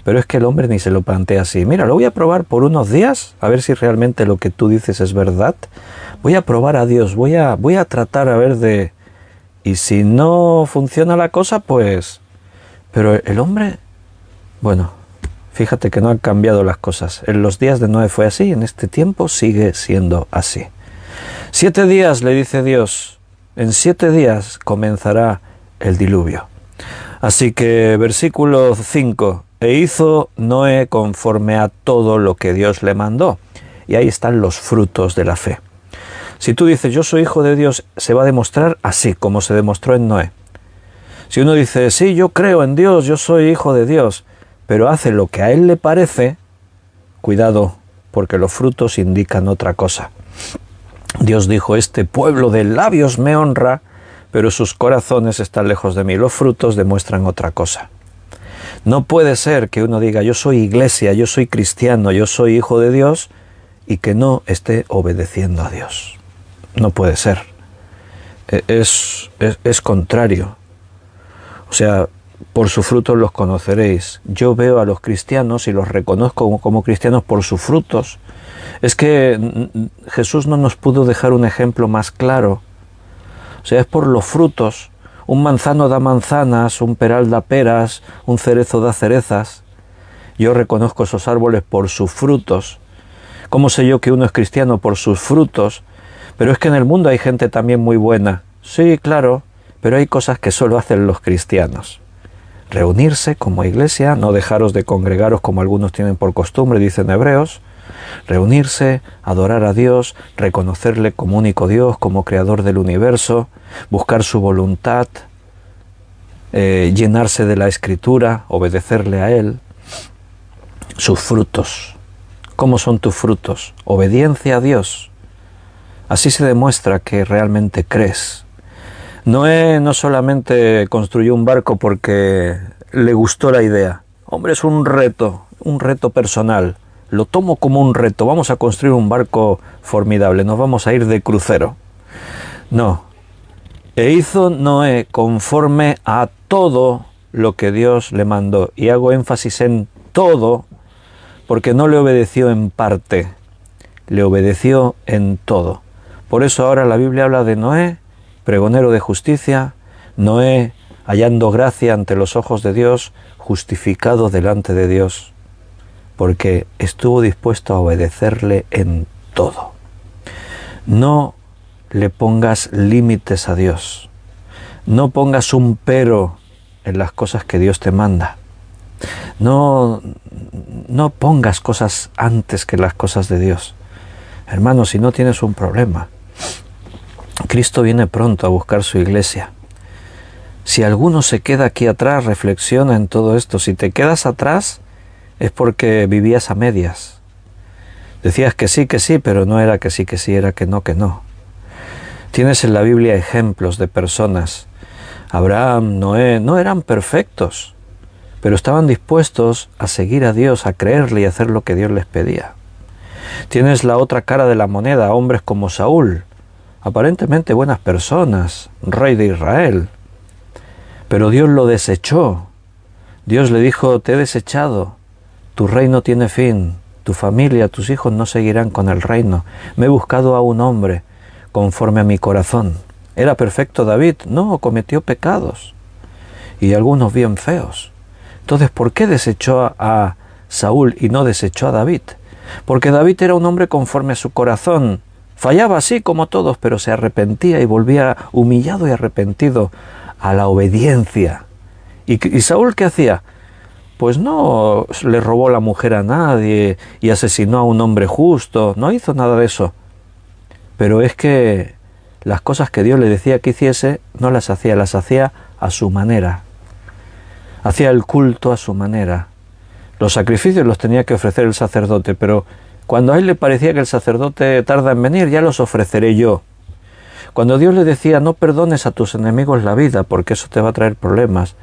pero es que el hombre ni se lo plantea así. Mira, lo voy a probar por unos días, a ver si realmente lo que tú dices es verdad. Voy a probar a Dios, voy a tratar a ver de... Y si no funciona la cosa, pues... Pero el hombre... Bueno, fíjate que no han cambiado las cosas. En los días de Noé fue así, en este tiempo sigue siendo así. 7 días, le dice Dios, en 7 días comenzará el diluvio. Así que, versículo 5, e hizo Noé conforme a todo lo que Dios le mandó. Y ahí están los frutos de la fe. Si tú dices, yo soy hijo de Dios, se va a demostrar así, como se demostró en Noé. Si uno dice, sí, yo creo en Dios, yo soy hijo de Dios, pero hace lo que a él le parece, cuidado, porque los frutos indican otra cosa. Dios dijo, este pueblo de labios me honra, pero sus corazones están lejos de mí. Los frutos demuestran otra cosa. No puede ser que uno diga, yo soy iglesia, yo soy cristiano, yo soy hijo de Dios, y que no esté obedeciendo a Dios. No puede ser. Es contrario. O sea, por sus frutos los conoceréis. Yo veo a los cristianos y los reconozco como cristianos por sus frutos. Es que Jesús no nos pudo dejar un ejemplo más claro. O sea, es por los frutos. Un manzano da manzanas, un peral da peras, un cerezo da cerezas. Yo reconozco esos árboles por sus frutos. ¿Cómo sé yo que uno es cristiano? Por sus frutos. Pero es que en el mundo hay gente también muy buena. Sí, claro, pero hay cosas que solo hacen los cristianos. Reunirse como iglesia, no dejaros de congregaros como algunos tienen por costumbre, dicen Hebreos. Reunirse, adorar a Dios, reconocerle como único Dios, como creador del universo, buscar su voluntad, llenarse de la Escritura, obedecerle a Él. Sus frutos. ¿Cómo son tus frutos? Obediencia a Dios. Así se demuestra que realmente crees. Noé no solamente construyó un barco porque le gustó la idea. Hombre, es un reto personal. Lo tomo como un reto. Vamos a construir un barco formidable. Nos vamos a ir de crucero. No. E hizo Noé conforme a todo lo que Dios le mandó. Y hago énfasis en todo, porque no le obedeció en parte, le obedeció en todo. Por eso ahora la Biblia habla de Noé, pregonero de justicia, Noé hallando gracia ante los ojos de Dios, justificado delante de Dios, porque estuvo dispuesto a obedecerle en todo. No le pongas límites a Dios, no pongas un pero en las cosas que Dios te manda, no pongas cosas antes que las cosas de Dios. Hermano, si no tienes un problema, Cristo viene pronto a buscar su iglesia. Si alguno se queda aquí atrás, reflexiona en todo esto. Si te quedas atrás, es porque vivías a medias. Decías que sí, pero no era que sí, era que no, que no. Tienes en la Biblia ejemplos de personas. Abraham, Noé, no eran perfectos, pero estaban dispuestos a seguir a Dios, a creerle y hacer lo que Dios les pedía. Tienes la otra cara de la moneda, hombres como Saúl, aparentemente buenas personas, rey de Israel, pero Dios lo desechó. Dios le dijo: te he desechado, tu reino tiene fin, tu familia, tus hijos no seguirán con el reino. Me he buscado a un hombre conforme a mi corazón. ¿Era perfecto David? No, cometió pecados, y algunos bien feos. Entonces, ¿por qué desechó a Saúl y no desechó a David? Porque David era un hombre conforme a su corazón. Fallaba así como todos, pero se arrepentía y volvía humillado y arrepentido a la obediencia. ¿Y Saúl qué hacía? Pues no le robó la mujer a nadie y asesinó a un hombre justo, no hizo nada de eso. Pero es que las cosas que Dios le decía que hiciese, no las hacía a su manera. Hacía el culto a su manera. Los sacrificios los tenía que ofrecer el sacerdote, pero cuando a él le parecía que el sacerdote tarda en venir, ya los ofreceré yo. Cuando Dios le decía: no perdones a tus enemigos la vida, porque eso te va a traer problemas,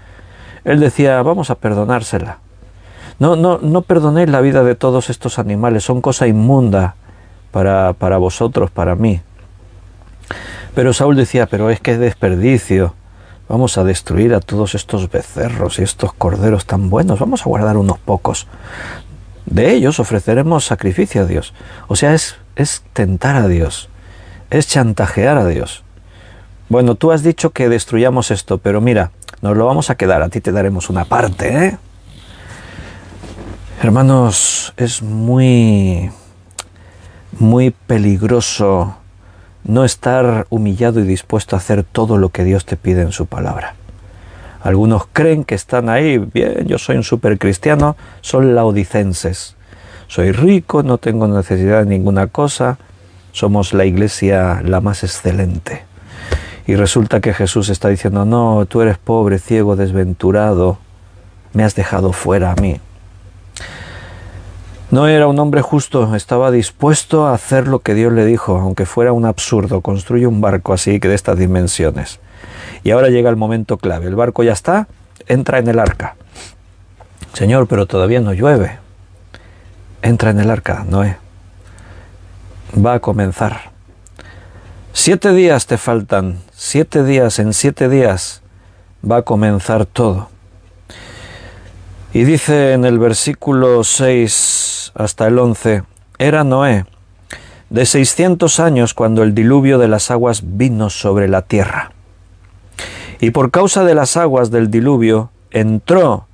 él decía: vamos a perdonársela. No perdonéis la vida de todos estos animales, son cosa inmunda para vosotros, para mí. Pero Saúl decía: pero es que es desperdicio, vamos a destruir a todos estos becerros y estos corderos tan buenos, vamos a guardar unos pocos. De ellos ofreceremos sacrificio a Dios. O sea, es tentar a Dios, es chantajear a Dios. Bueno, tú has dicho que destruyamos esto, pero mira, nos lo vamos a quedar, a ti te daremos una parte, ¿eh? Hermanos, es muy peligroso no estar humillado y dispuesto a hacer todo lo que Dios te pide en su palabra. Algunos creen que están ahí, bien, yo soy un supercristiano, son laodicenses. Soy rico, no tengo necesidad de ninguna cosa, somos la iglesia la más excelente. Y resulta que Jesús está diciendo: no, tú eres pobre, ciego, desventurado, me has dejado fuera a mí. No era un hombre justo, estaba dispuesto a hacer lo que Dios le dijo, aunque fuera un absurdo. Construye un barco así, que de estas dimensiones. Y ahora llega el momento clave. El barco ya está, entra en el arca. Señor, pero todavía no llueve. Entra en el arca, Noé. Va a comenzar. 7 días te faltan. 7 días, en 7 días va a comenzar todo. Y dice en el versículo 6 hasta el 11, era Noé de 600 años cuando el diluvio de las aguas vino sobre la tierra. Y por causa de las aguas del diluvio entró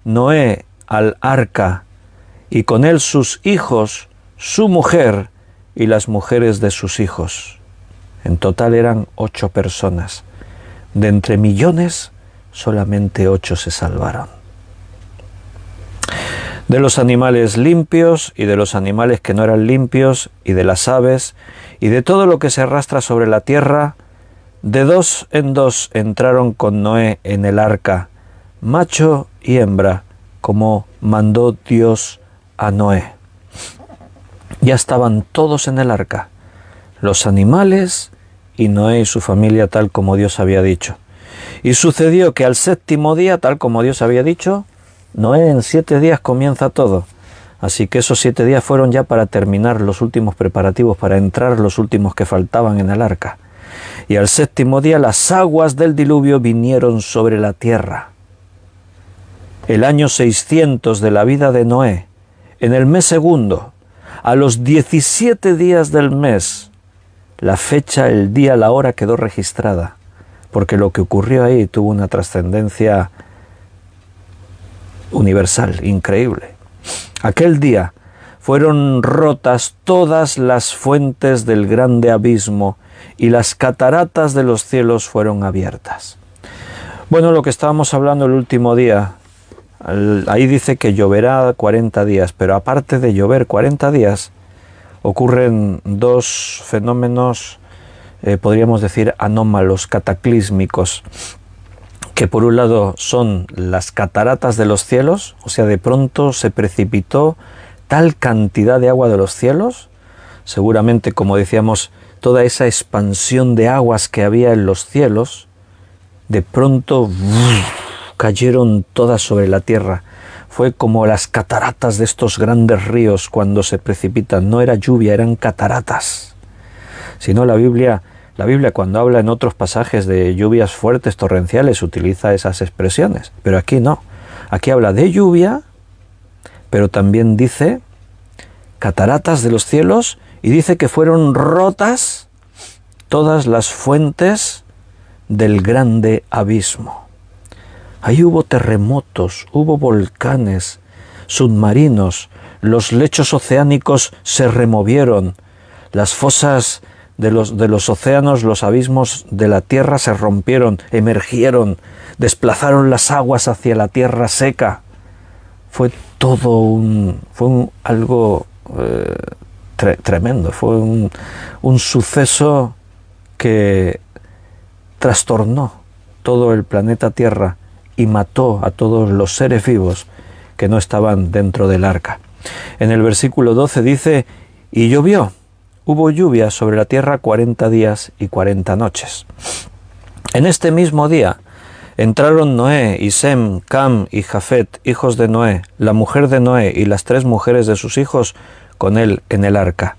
Noé al arca, y con él sus hijos, su mujer y las mujeres de sus hijos. En total eran 8 personas. De entre millones, solamente 8 se salvaron. De los animales limpios y de los animales que no eran limpios, y de las aves, y de todo lo que se arrastra sobre la tierra, de 2 en 2 entraron con Noé en el arca, macho y hembra, como mandó Dios a Noé. Ya estaban todos en el arca, los animales y Noé y su familia, tal como Dios había dicho. Y sucedió que al 7º día, tal como Dios había dicho, Noé en 7 días comienza todo. Así que esos 7 días fueron ya para terminar los últimos preparativos, para entrar los últimos que faltaban en el arca. Y al séptimo día las aguas del diluvio vinieron sobre la tierra. El año 600 de la vida de Noé, en el mes segundo, a los 17 días del mes, la fecha, el día, la hora quedó registrada, porque lo que ocurrió ahí tuvo una trascendencia universal, increíble. Aquel día fueron rotas todas las fuentes del grande abismo y las cataratas de los cielos fueron abiertas. Bueno, lo que estábamos hablando el último día, ahí dice que lloverá 40 días, pero aparte de llover 40 días, ocurren dos fenómenos, podríamos decir, anómalos, cataclísmicos, que por un lado son las cataratas de los cielos, o sea, de pronto se precipitó tal cantidad de agua de los cielos, seguramente, como decíamos, toda esa expansión de aguas que había en los cielos, de pronto cayeron todas sobre la tierra. Fue como las cataratas de estos grandes ríos cuando se precipitan. No era lluvia, eran cataratas. Si no, la Biblia cuando habla en otros pasajes de lluvias fuertes, torrenciales, utiliza esas expresiones. Pero aquí no. Aquí habla de lluvia, pero también dice cataratas de los cielos y dice que fueron rotas todas las fuentes del grande abismo. Ahí hubo terremotos, hubo volcanes, submarinos, los lechos oceánicos se removieron, las fosas de los océanos, los abismos de la tierra se rompieron, emergieron, desplazaron las aguas hacia la tierra seca. Fue algo tremendo, fue un suceso que trastornó todo el planeta Tierra y mató a todos los seres vivos que no estaban dentro del arca. En el versículo 12 dice, y llovió, hubo lluvia sobre la tierra 40 días y 40 noches. En este mismo día entraron Noé y Sem, Cam y Jafet, hijos de Noé, la mujer de Noé y las 3 mujeres de sus hijos con él en el arca.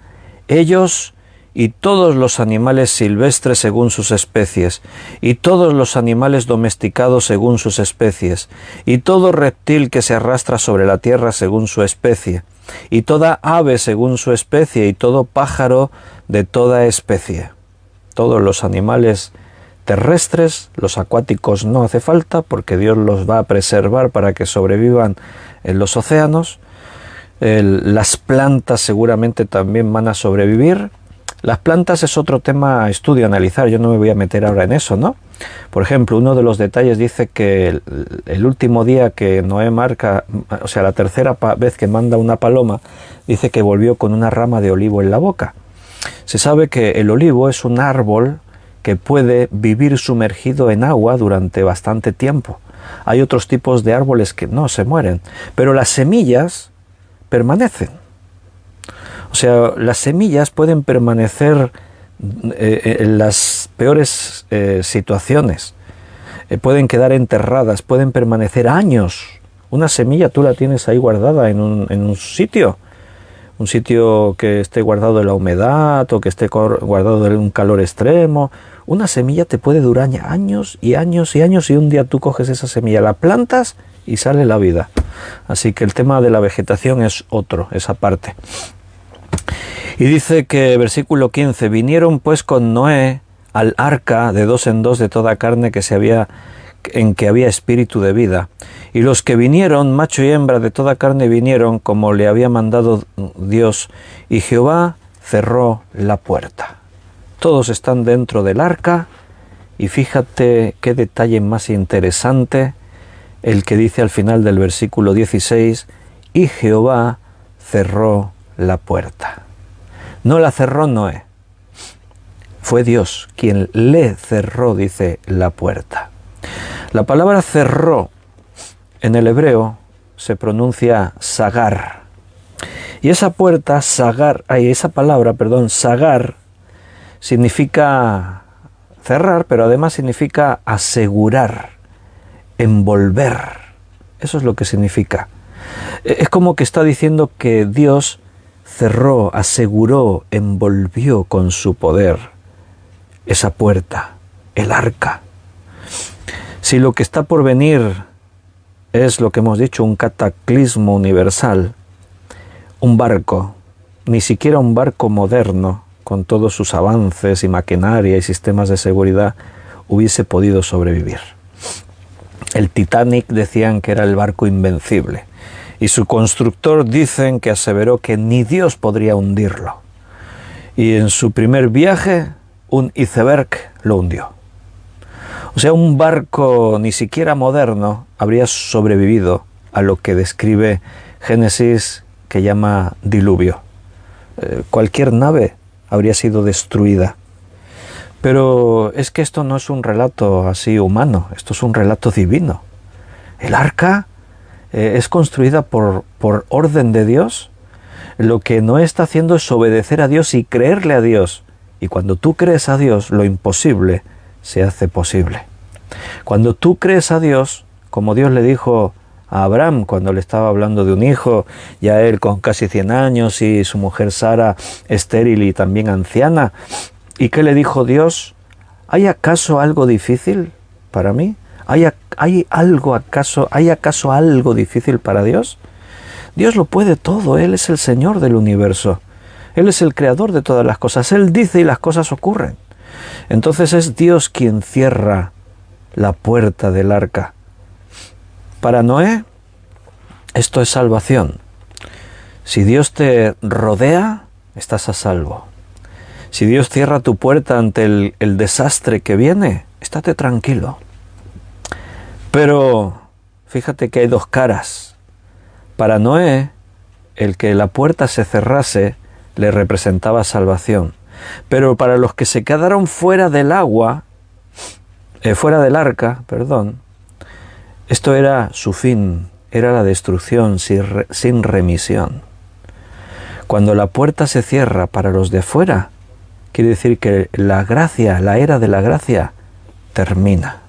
Ellos y todos los animales silvestres según sus especies, y todos los animales domesticados según sus especies, y todo reptil que se arrastra sobre la tierra según su especie, y toda ave según su especie, y todo pájaro de toda especie. Todos los animales terrestres, los acuáticos no hace falta, porque Dios los va a preservar para que sobrevivan en los océanos. Las plantas seguramente también van a sobrevivir. Las plantas es otro tema a estudio, a analizar, yo no me voy a meter ahora en eso, ¿no? Por ejemplo, uno de los detalles dice que el último día que Noé marca, o sea, la tercera vez que manda una paloma, dice que volvió con una rama de olivo en la boca. Se sabe que el olivo es un árbol que puede vivir sumergido en agua durante bastante tiempo. Hay otros tipos de árboles que no se mueren, pero las semillas permanecen. O sea, las semillas pueden permanecer en las peores situaciones, pueden quedar enterradas, pueden permanecer años. Una semilla tú la tienes ahí guardada en un sitio que esté guardado de la humedad o que esté guardado de un calor extremo. Una semilla te puede durar años y años y años, y un día tú coges esa semilla, la plantas y sale la vida. Así que el tema de la vegetación es otro, esa parte. Y dice que, versículo 15, vinieron pues con Noé al arca de 2 en 2 de toda carne en que había espíritu de vida. Y los que vinieron, macho y hembra de toda carne vinieron como le había mandado Dios, y Jehová cerró la puerta. Todos están dentro del arca, y fíjate qué detalle más interesante, el que dice al final del versículo 16, y Jehová cerró la puerta. No la cerró Noé, fue Dios quien le cerró, dice, la puerta. La palabra cerró en el hebreo se pronuncia sagar. Y esa puerta, sagar, sagar, significa cerrar, pero además significa asegurar, envolver. Eso es lo que significa. Es como que está diciendo que Dios cerró, aseguró, envolvió con su poder esa puerta, el arca. Si lo que está por venir es lo que hemos dicho, un cataclismo universal, un barco, ni siquiera un barco moderno, con todos sus avances y maquinaria y sistemas de seguridad, hubiese podido sobrevivir. El Titanic decían que era el barco invencible, y su constructor dicen que aseveró que ni Dios podría hundirlo. Y en su primer viaje, un iceberg lo hundió. O sea, un barco ni siquiera moderno habría sobrevivido a lo que describe Génesis, que llama diluvio. Cualquier nave habría sido destruida. Pero es que esto no es un relato así humano, esto es un relato divino. El arca es construida por orden de Dios. Lo que Noé está haciendo es obedecer a Dios y creerle a Dios. Y cuando tú crees a Dios, lo imposible se hace posible. Cuando tú crees a Dios, como Dios le dijo a Abraham cuando le estaba hablando de un hijo, ya él con casi 100 años y su mujer Sara estéril y también anciana, ¿y qué le dijo Dios? ¿Hay acaso algo difícil para mí? ¿Hay acaso algo difícil para Dios? Dios lo puede todo, Él es el Señor del universo. Él es el creador de todas las cosas. Él dice y las cosas ocurren. Entonces es Dios quien cierra la puerta del arca. Para Noé, esto es salvación. Si Dios te rodea, estás a salvo. Si Dios cierra tu puerta ante el desastre que viene, estate tranquilo. Pero fíjate que hay dos caras. Para Noé, el que la puerta se cerrase le representaba salvación. Pero para los que se quedaron fuera del agua, fuera del arca, esto era su fin, era la destrucción sin remisión. Cuando la puerta se cierra para los de afuera, quiere decir que la gracia, la era de la gracia, termina.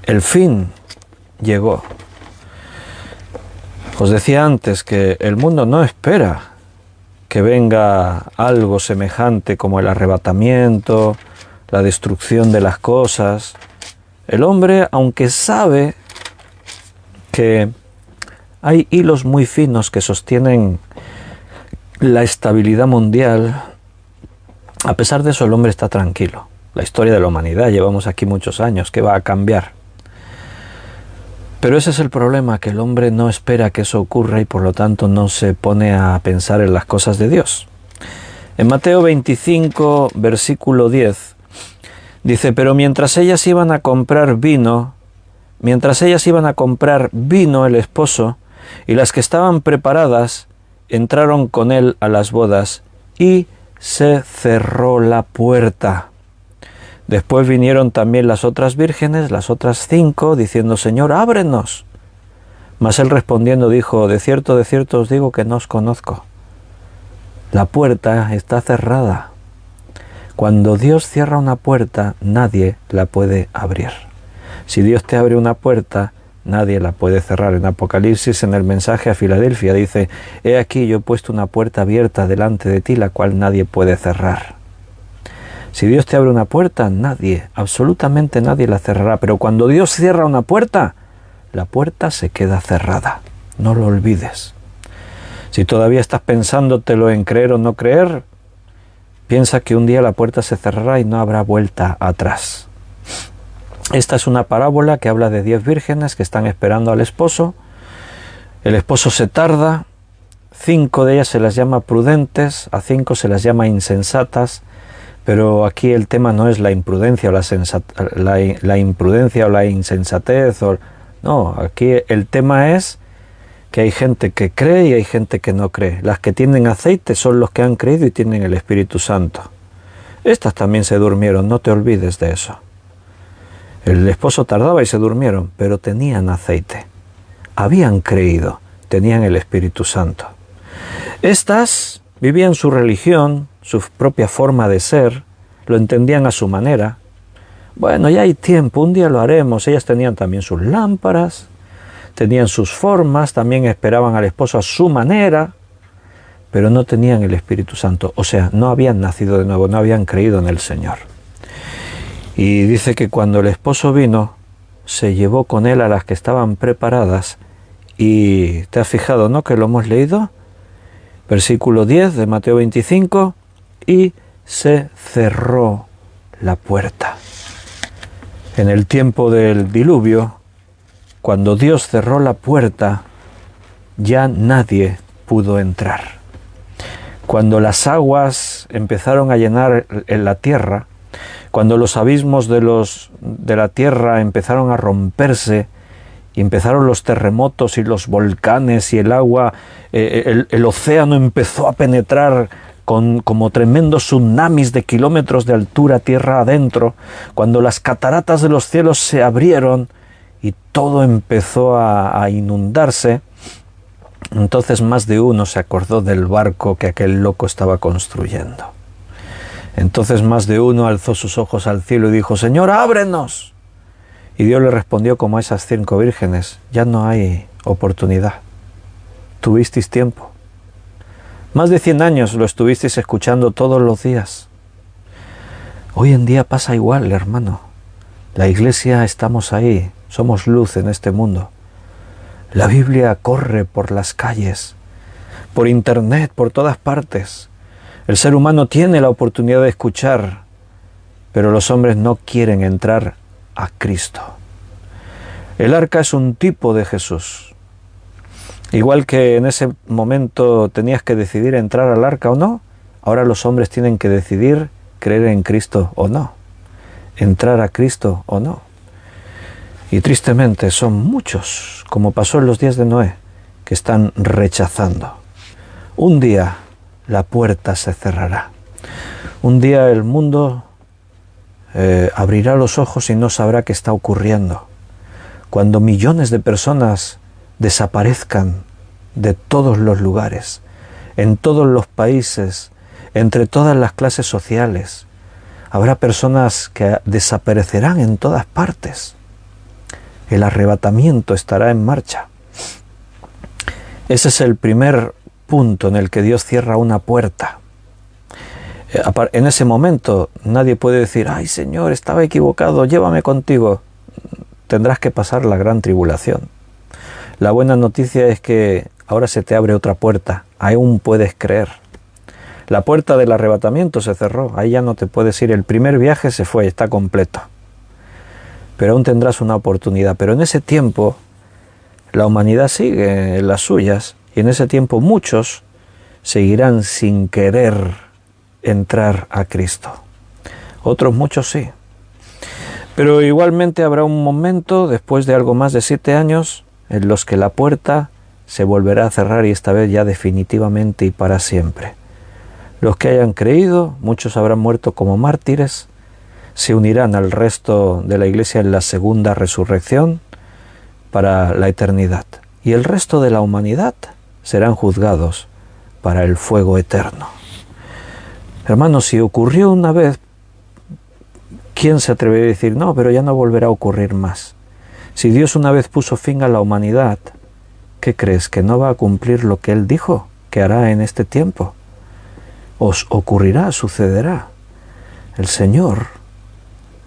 El fin llegó. Os decía antes que el mundo no espera que venga algo semejante como el arrebatamiento, la destrucción de las cosas. El hombre, aunque sabe que hay hilos muy finos que sostienen la estabilidad mundial, a pesar de eso el hombre está tranquilo. La historia de la humanidad, llevamos aquí muchos años, ¿qué va a cambiar? Pero ese es el problema, que el hombre no espera que eso ocurra y por lo tanto no se pone a pensar en las cosas de Dios. En Mateo 25, versículo 10, dice: pero mientras ellas iban a comprar vino el esposo, y las que estaban preparadas entraron con él a las bodas, y se cerró la puerta. Después vinieron también las otras vírgenes, las otras 5, diciendo: Señor, ábrenos. Mas él respondiendo dijo: de cierto os digo que no os conozco. La puerta está cerrada. Cuando Dios cierra una puerta, nadie la puede abrir. Si Dios te abre una puerta, nadie la puede cerrar. En Apocalipsis, en el mensaje a Filadelfia, dice: he aquí yo he puesto una puerta abierta delante de ti, la cual nadie puede cerrar. Si Dios te abre una puerta, nadie, absolutamente nadie la cerrará. Pero cuando Dios cierra una puerta, la puerta se queda cerrada. No lo olvides. Si todavía estás pensándotelo en creer o no creer, piensa que un día la puerta se cerrará y no habrá vuelta atrás. Esta es una parábola que habla de 10 vírgenes que están esperando al esposo. El esposo se tarda. 5 de ellas se las llama prudentes, a 5 se las llama insensatas. Pero aquí el tema no es la imprudencia o la imprudencia o la insensatez. No, aquí el tema es que hay gente que cree y hay gente que no cree. Las que tienen aceite son los que han creído y tienen el Espíritu Santo. Estas también se durmieron, no te olvides de eso. El esposo tardaba y se durmieron, pero tenían aceite. Habían creído, tenían el Espíritu Santo. Estas vivían su religión, su propia forma de ser, lo entendían a su manera. Bueno, ya hay tiempo, un día lo haremos. Ellas tenían también sus lámparas, tenían sus formas, también esperaban al esposo a su manera, pero no tenían el Espíritu Santo. O sea, no habían nacido de nuevo, no habían creído en el Señor. Y dice que cuando el esposo vino, se llevó con él a las que estaban preparadas. Y te has fijado, ¿no?, que lo hemos leído. Versículo 10 de Mateo 25. Y se cerró la puerta. En el tiempo del diluvio, cuando Dios cerró la puerta, ya nadie pudo entrar. Cuando las aguas empezaron a llenar en la tierra, cuando los abismos de la tierra empezaron a romperse, y empezaron los terremotos y los volcanes y el agua, el océano empezó a penetrar como tremendos tsunamis de kilómetros de altura tierra adentro, cuando las cataratas de los cielos se abrieron y todo empezó a inundarse, entonces más de uno se acordó del barco que aquel loco estaba construyendo. Entonces más de uno alzó sus ojos al cielo y dijo: Señor, ábrenos. Y Dios le respondió como a esas 5 vírgenes: ya no hay oportunidad. Tuvisteis tiempo. Más de 100 años lo estuvisteis escuchando todos los días. Hoy en día pasa igual, hermano. La Iglesia estamos ahí, somos luz en este mundo. La Biblia corre por las calles, por internet, por todas partes. El ser humano tiene la oportunidad de escuchar, pero los hombres no quieren entrar a Cristo. El arca es un tipo de Jesús. Igual que en ese momento tenías que decidir entrar al arca o no, ahora los hombres tienen que decidir creer en Cristo o no, entrar a Cristo o no. Y tristemente son muchos, como pasó en los días de Noé, que están rechazando. Un día la puerta se cerrará. Un día el mundo abrirá los ojos y no sabrá qué está ocurriendo. Cuando millones de personas desaparezcan de todos los lugares, en todos los países, entre todas las clases sociales, habrá personas que desaparecerán en todas partes. El arrebatamiento estará en marcha. Ese es el primer punto en el que Dios cierra una puerta. En ese momento nadie puede decir: ay, Señor, estaba equivocado, llévame contigo. Tendrás que pasar la gran tribulación. La buena noticia es que ahora se te abre otra puerta, aún puedes creer. La puerta del arrebatamiento se cerró, ahí ya no te puedes ir. El primer viaje se fue, está completo. Pero aún tendrás una oportunidad. Pero en ese tiempo la humanidad sigue en las suyas, y en ese tiempo muchos seguirán sin querer entrar a Cristo. Otros muchos sí. Pero igualmente habrá un momento, después de algo más de 7 años, en los que la puerta se volverá a cerrar, y esta vez ya definitivamente y para siempre. Los que hayan creído, muchos habrán muerto como mártires, se unirán al resto de la Iglesia en la segunda resurrección para la eternidad. Y el resto de la humanidad serán juzgados para el fuego eterno. Hermanos, si ocurrió una vez, ¿quién se atrevería a decir: no, pero ya no volverá a ocurrir más? Si Dios una vez puso fin a la humanidad, ¿qué crees? ¿Que no va a cumplir lo que Él dijo que hará en este tiempo? ¿Os ocurrirá, sucederá? El Señor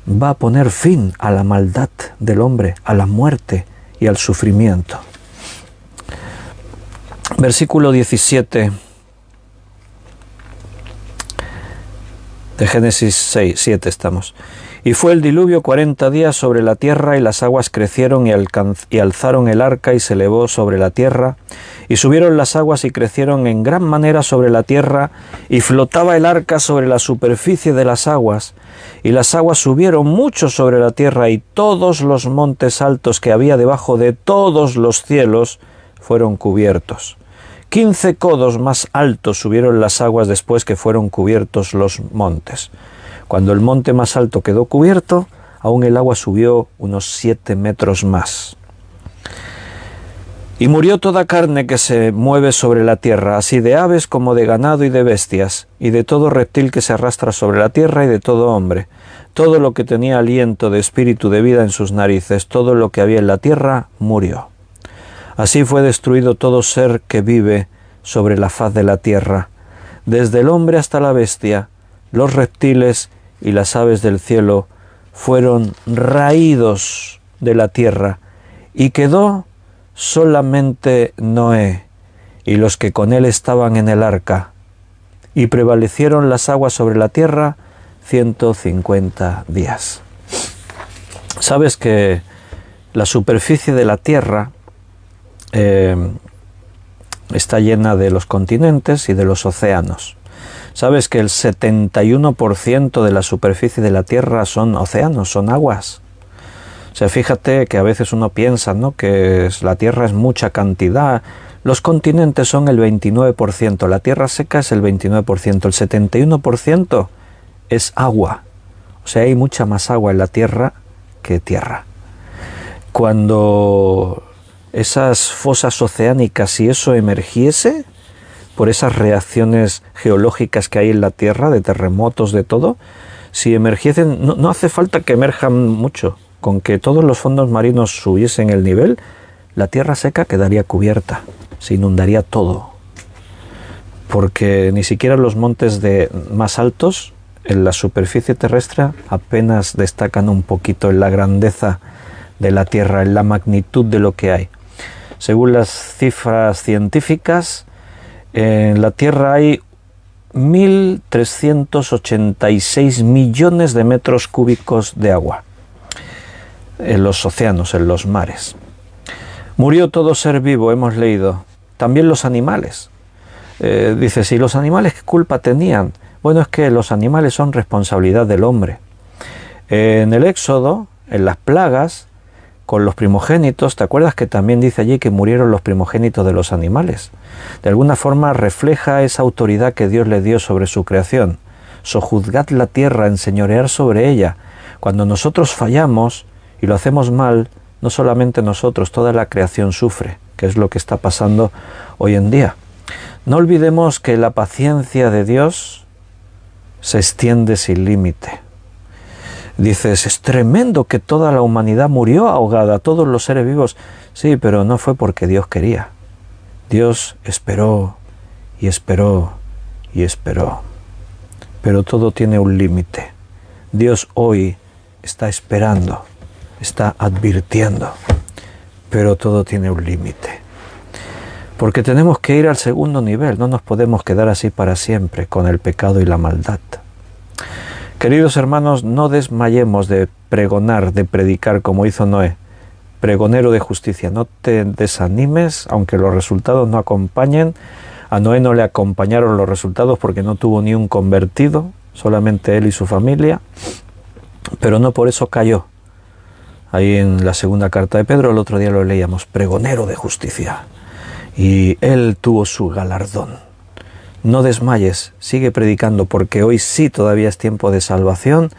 va a poner fin a la maldad del hombre, a la muerte y al sufrimiento. Versículo 17 de Génesis 7 estamos. Y fue el diluvio 40 días sobre la tierra, y las aguas crecieron y alzaron el arca y se elevó sobre la tierra, y subieron las aguas y crecieron en gran manera sobre la tierra, y flotaba el arca sobre la superficie de las aguas, y las aguas subieron mucho sobre la tierra, y todos los montes altos que había debajo de todos los cielos fueron cubiertos. 15 codos más altos subieron las aguas después que fueron cubiertos los montes. Cuando el monte más alto quedó cubierto, aún el agua subió unos 7 metros más. Y murió toda carne que se mueve sobre la tierra, así de aves como de ganado y de bestias, y de todo reptil que se arrastra sobre la tierra, y de todo hombre. Todo lo que tenía aliento de espíritu de vida en sus narices, todo lo que había en la tierra, murió. Así fue destruido todo ser que vive sobre la faz de la tierra, desde el hombre hasta la bestia, los reptiles y las aves del cielo, fueron raídos de la tierra, y quedó solamente Noé y los que con él estaban en el arca, y prevalecieron las aguas sobre la tierra 150 días. Sabes que la superficie de la tierra está llena de los continentes y de los océanos. Sabes que el 71% de la superficie de la tierra son océanos, son aguas. O sea, fíjate que a veces uno piensa, ¿no?, que la tierra es mucha cantidad. Los continentes son el 29%, la tierra seca es el 29%, el 71% es agua. O sea, hay mucha más agua en la tierra que tierra. Cuando esas fosas oceánicas, si eso emergiese, por esas reacciones geológicas que hay en la tierra, de terremotos, de todo, si emergiesen, no hace falta que emerjan mucho, con que todos los fondos marinos subiesen el nivel, la tierra seca quedaría cubierta, se inundaría todo, porque ni siquiera los montes más altos en la superficie terrestre apenas destacan un poquito en la grandeza de la tierra, en la magnitud de lo que hay. Según las cifras científicas, en la tierra hay 1.386 millones de metros cúbicos de agua en los océanos, en los mares. Murió todo ser vivo, hemos leído, también los animales. Dice, ¿y los animales qué culpa tenían? Bueno, es que los animales son responsabilidad del hombre. En el Éxodo, en las plagas, con los primogénitos, ¿te acuerdas que también dice allí que murieron los primogénitos de los animales? De alguna forma refleja esa autoridad que Dios le dio sobre su creación. Sojuzgad la tierra, enseñorear sobre ella. Cuando nosotros fallamos y lo hacemos mal, no solamente nosotros, toda la creación sufre, que es lo que está pasando hoy en día. No olvidemos que la paciencia de Dios se extiende sin límite. Dices, es tremendo que toda la humanidad murió ahogada, todos los seres vivos. Sí, pero no fue porque Dios quería. Dios esperó y esperó y esperó. Pero todo tiene un límite. Dios hoy está esperando, está advirtiendo, pero todo tiene un límite. Porque tenemos que ir al segundo nivel, no nos podemos quedar así para siempre con el pecado y la maldad. Queridos hermanos, no desmayemos de pregonar, de predicar como hizo Noé, pregonero de justicia. No te desanimes, aunque los resultados no acompañen. A Noé no le acompañaron los resultados porque no tuvo ni un convertido, solamente él y su familia, pero no por eso cayó. Ahí en la segunda carta de Pedro, el otro día lo leíamos, pregonero de justicia. Y él tuvo su galardón. No desmayes, sigue predicando, porque hoy sí todavía es tiempo de salvación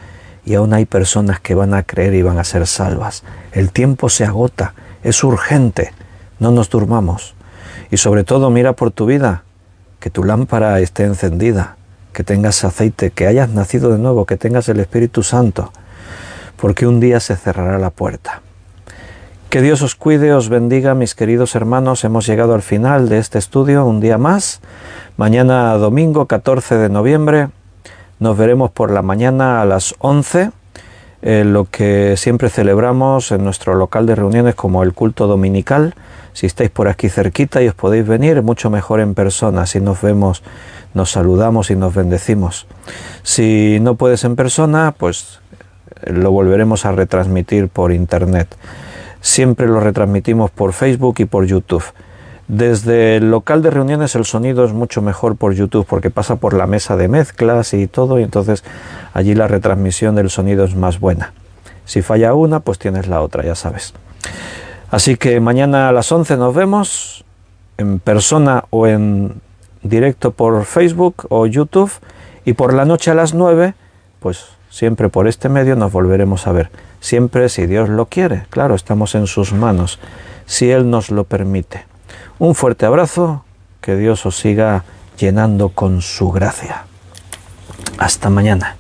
y aún hay personas que van a creer y van a ser salvas. El tiempo se agota, es urgente, no nos durmamos. Y sobre todo mira por tu vida, que tu lámpara esté encendida, que tengas aceite, que hayas nacido de nuevo, que tengas el Espíritu Santo, porque un día se cerrará la puerta. Que Dios os cuide, os bendiga, mis queridos hermanos. Hemos llegado al final de este estudio, un día más. Mañana domingo 14 de noviembre nos veremos por la mañana a las 11, lo que siempre celebramos en nuestro local de reuniones como el culto dominical. Si estáis por aquí cerquita y os podéis venir, mucho mejor en persona. Si nos vemos, nos saludamos y nos bendecimos. Si no puedes en persona, pues lo volveremos a retransmitir por internet. Siempre lo retransmitimos por Facebook y por YouTube. Desde el local de reuniones el sonido es mucho mejor por YouTube porque pasa por la mesa de mezclas y todo, y entonces allí la retransmisión del sonido es más buena. Si falla una, pues tienes la otra, ya sabes. Así que mañana a las 11 nos vemos en persona o en directo por Facebook o YouTube, y por la noche a las 9, pues siempre por este medio nos volveremos a ver. Siempre si Dios lo quiere, claro, estamos en sus manos, si Él nos lo permite. Un fuerte abrazo, que Dios os siga llenando con su gracia. Hasta mañana.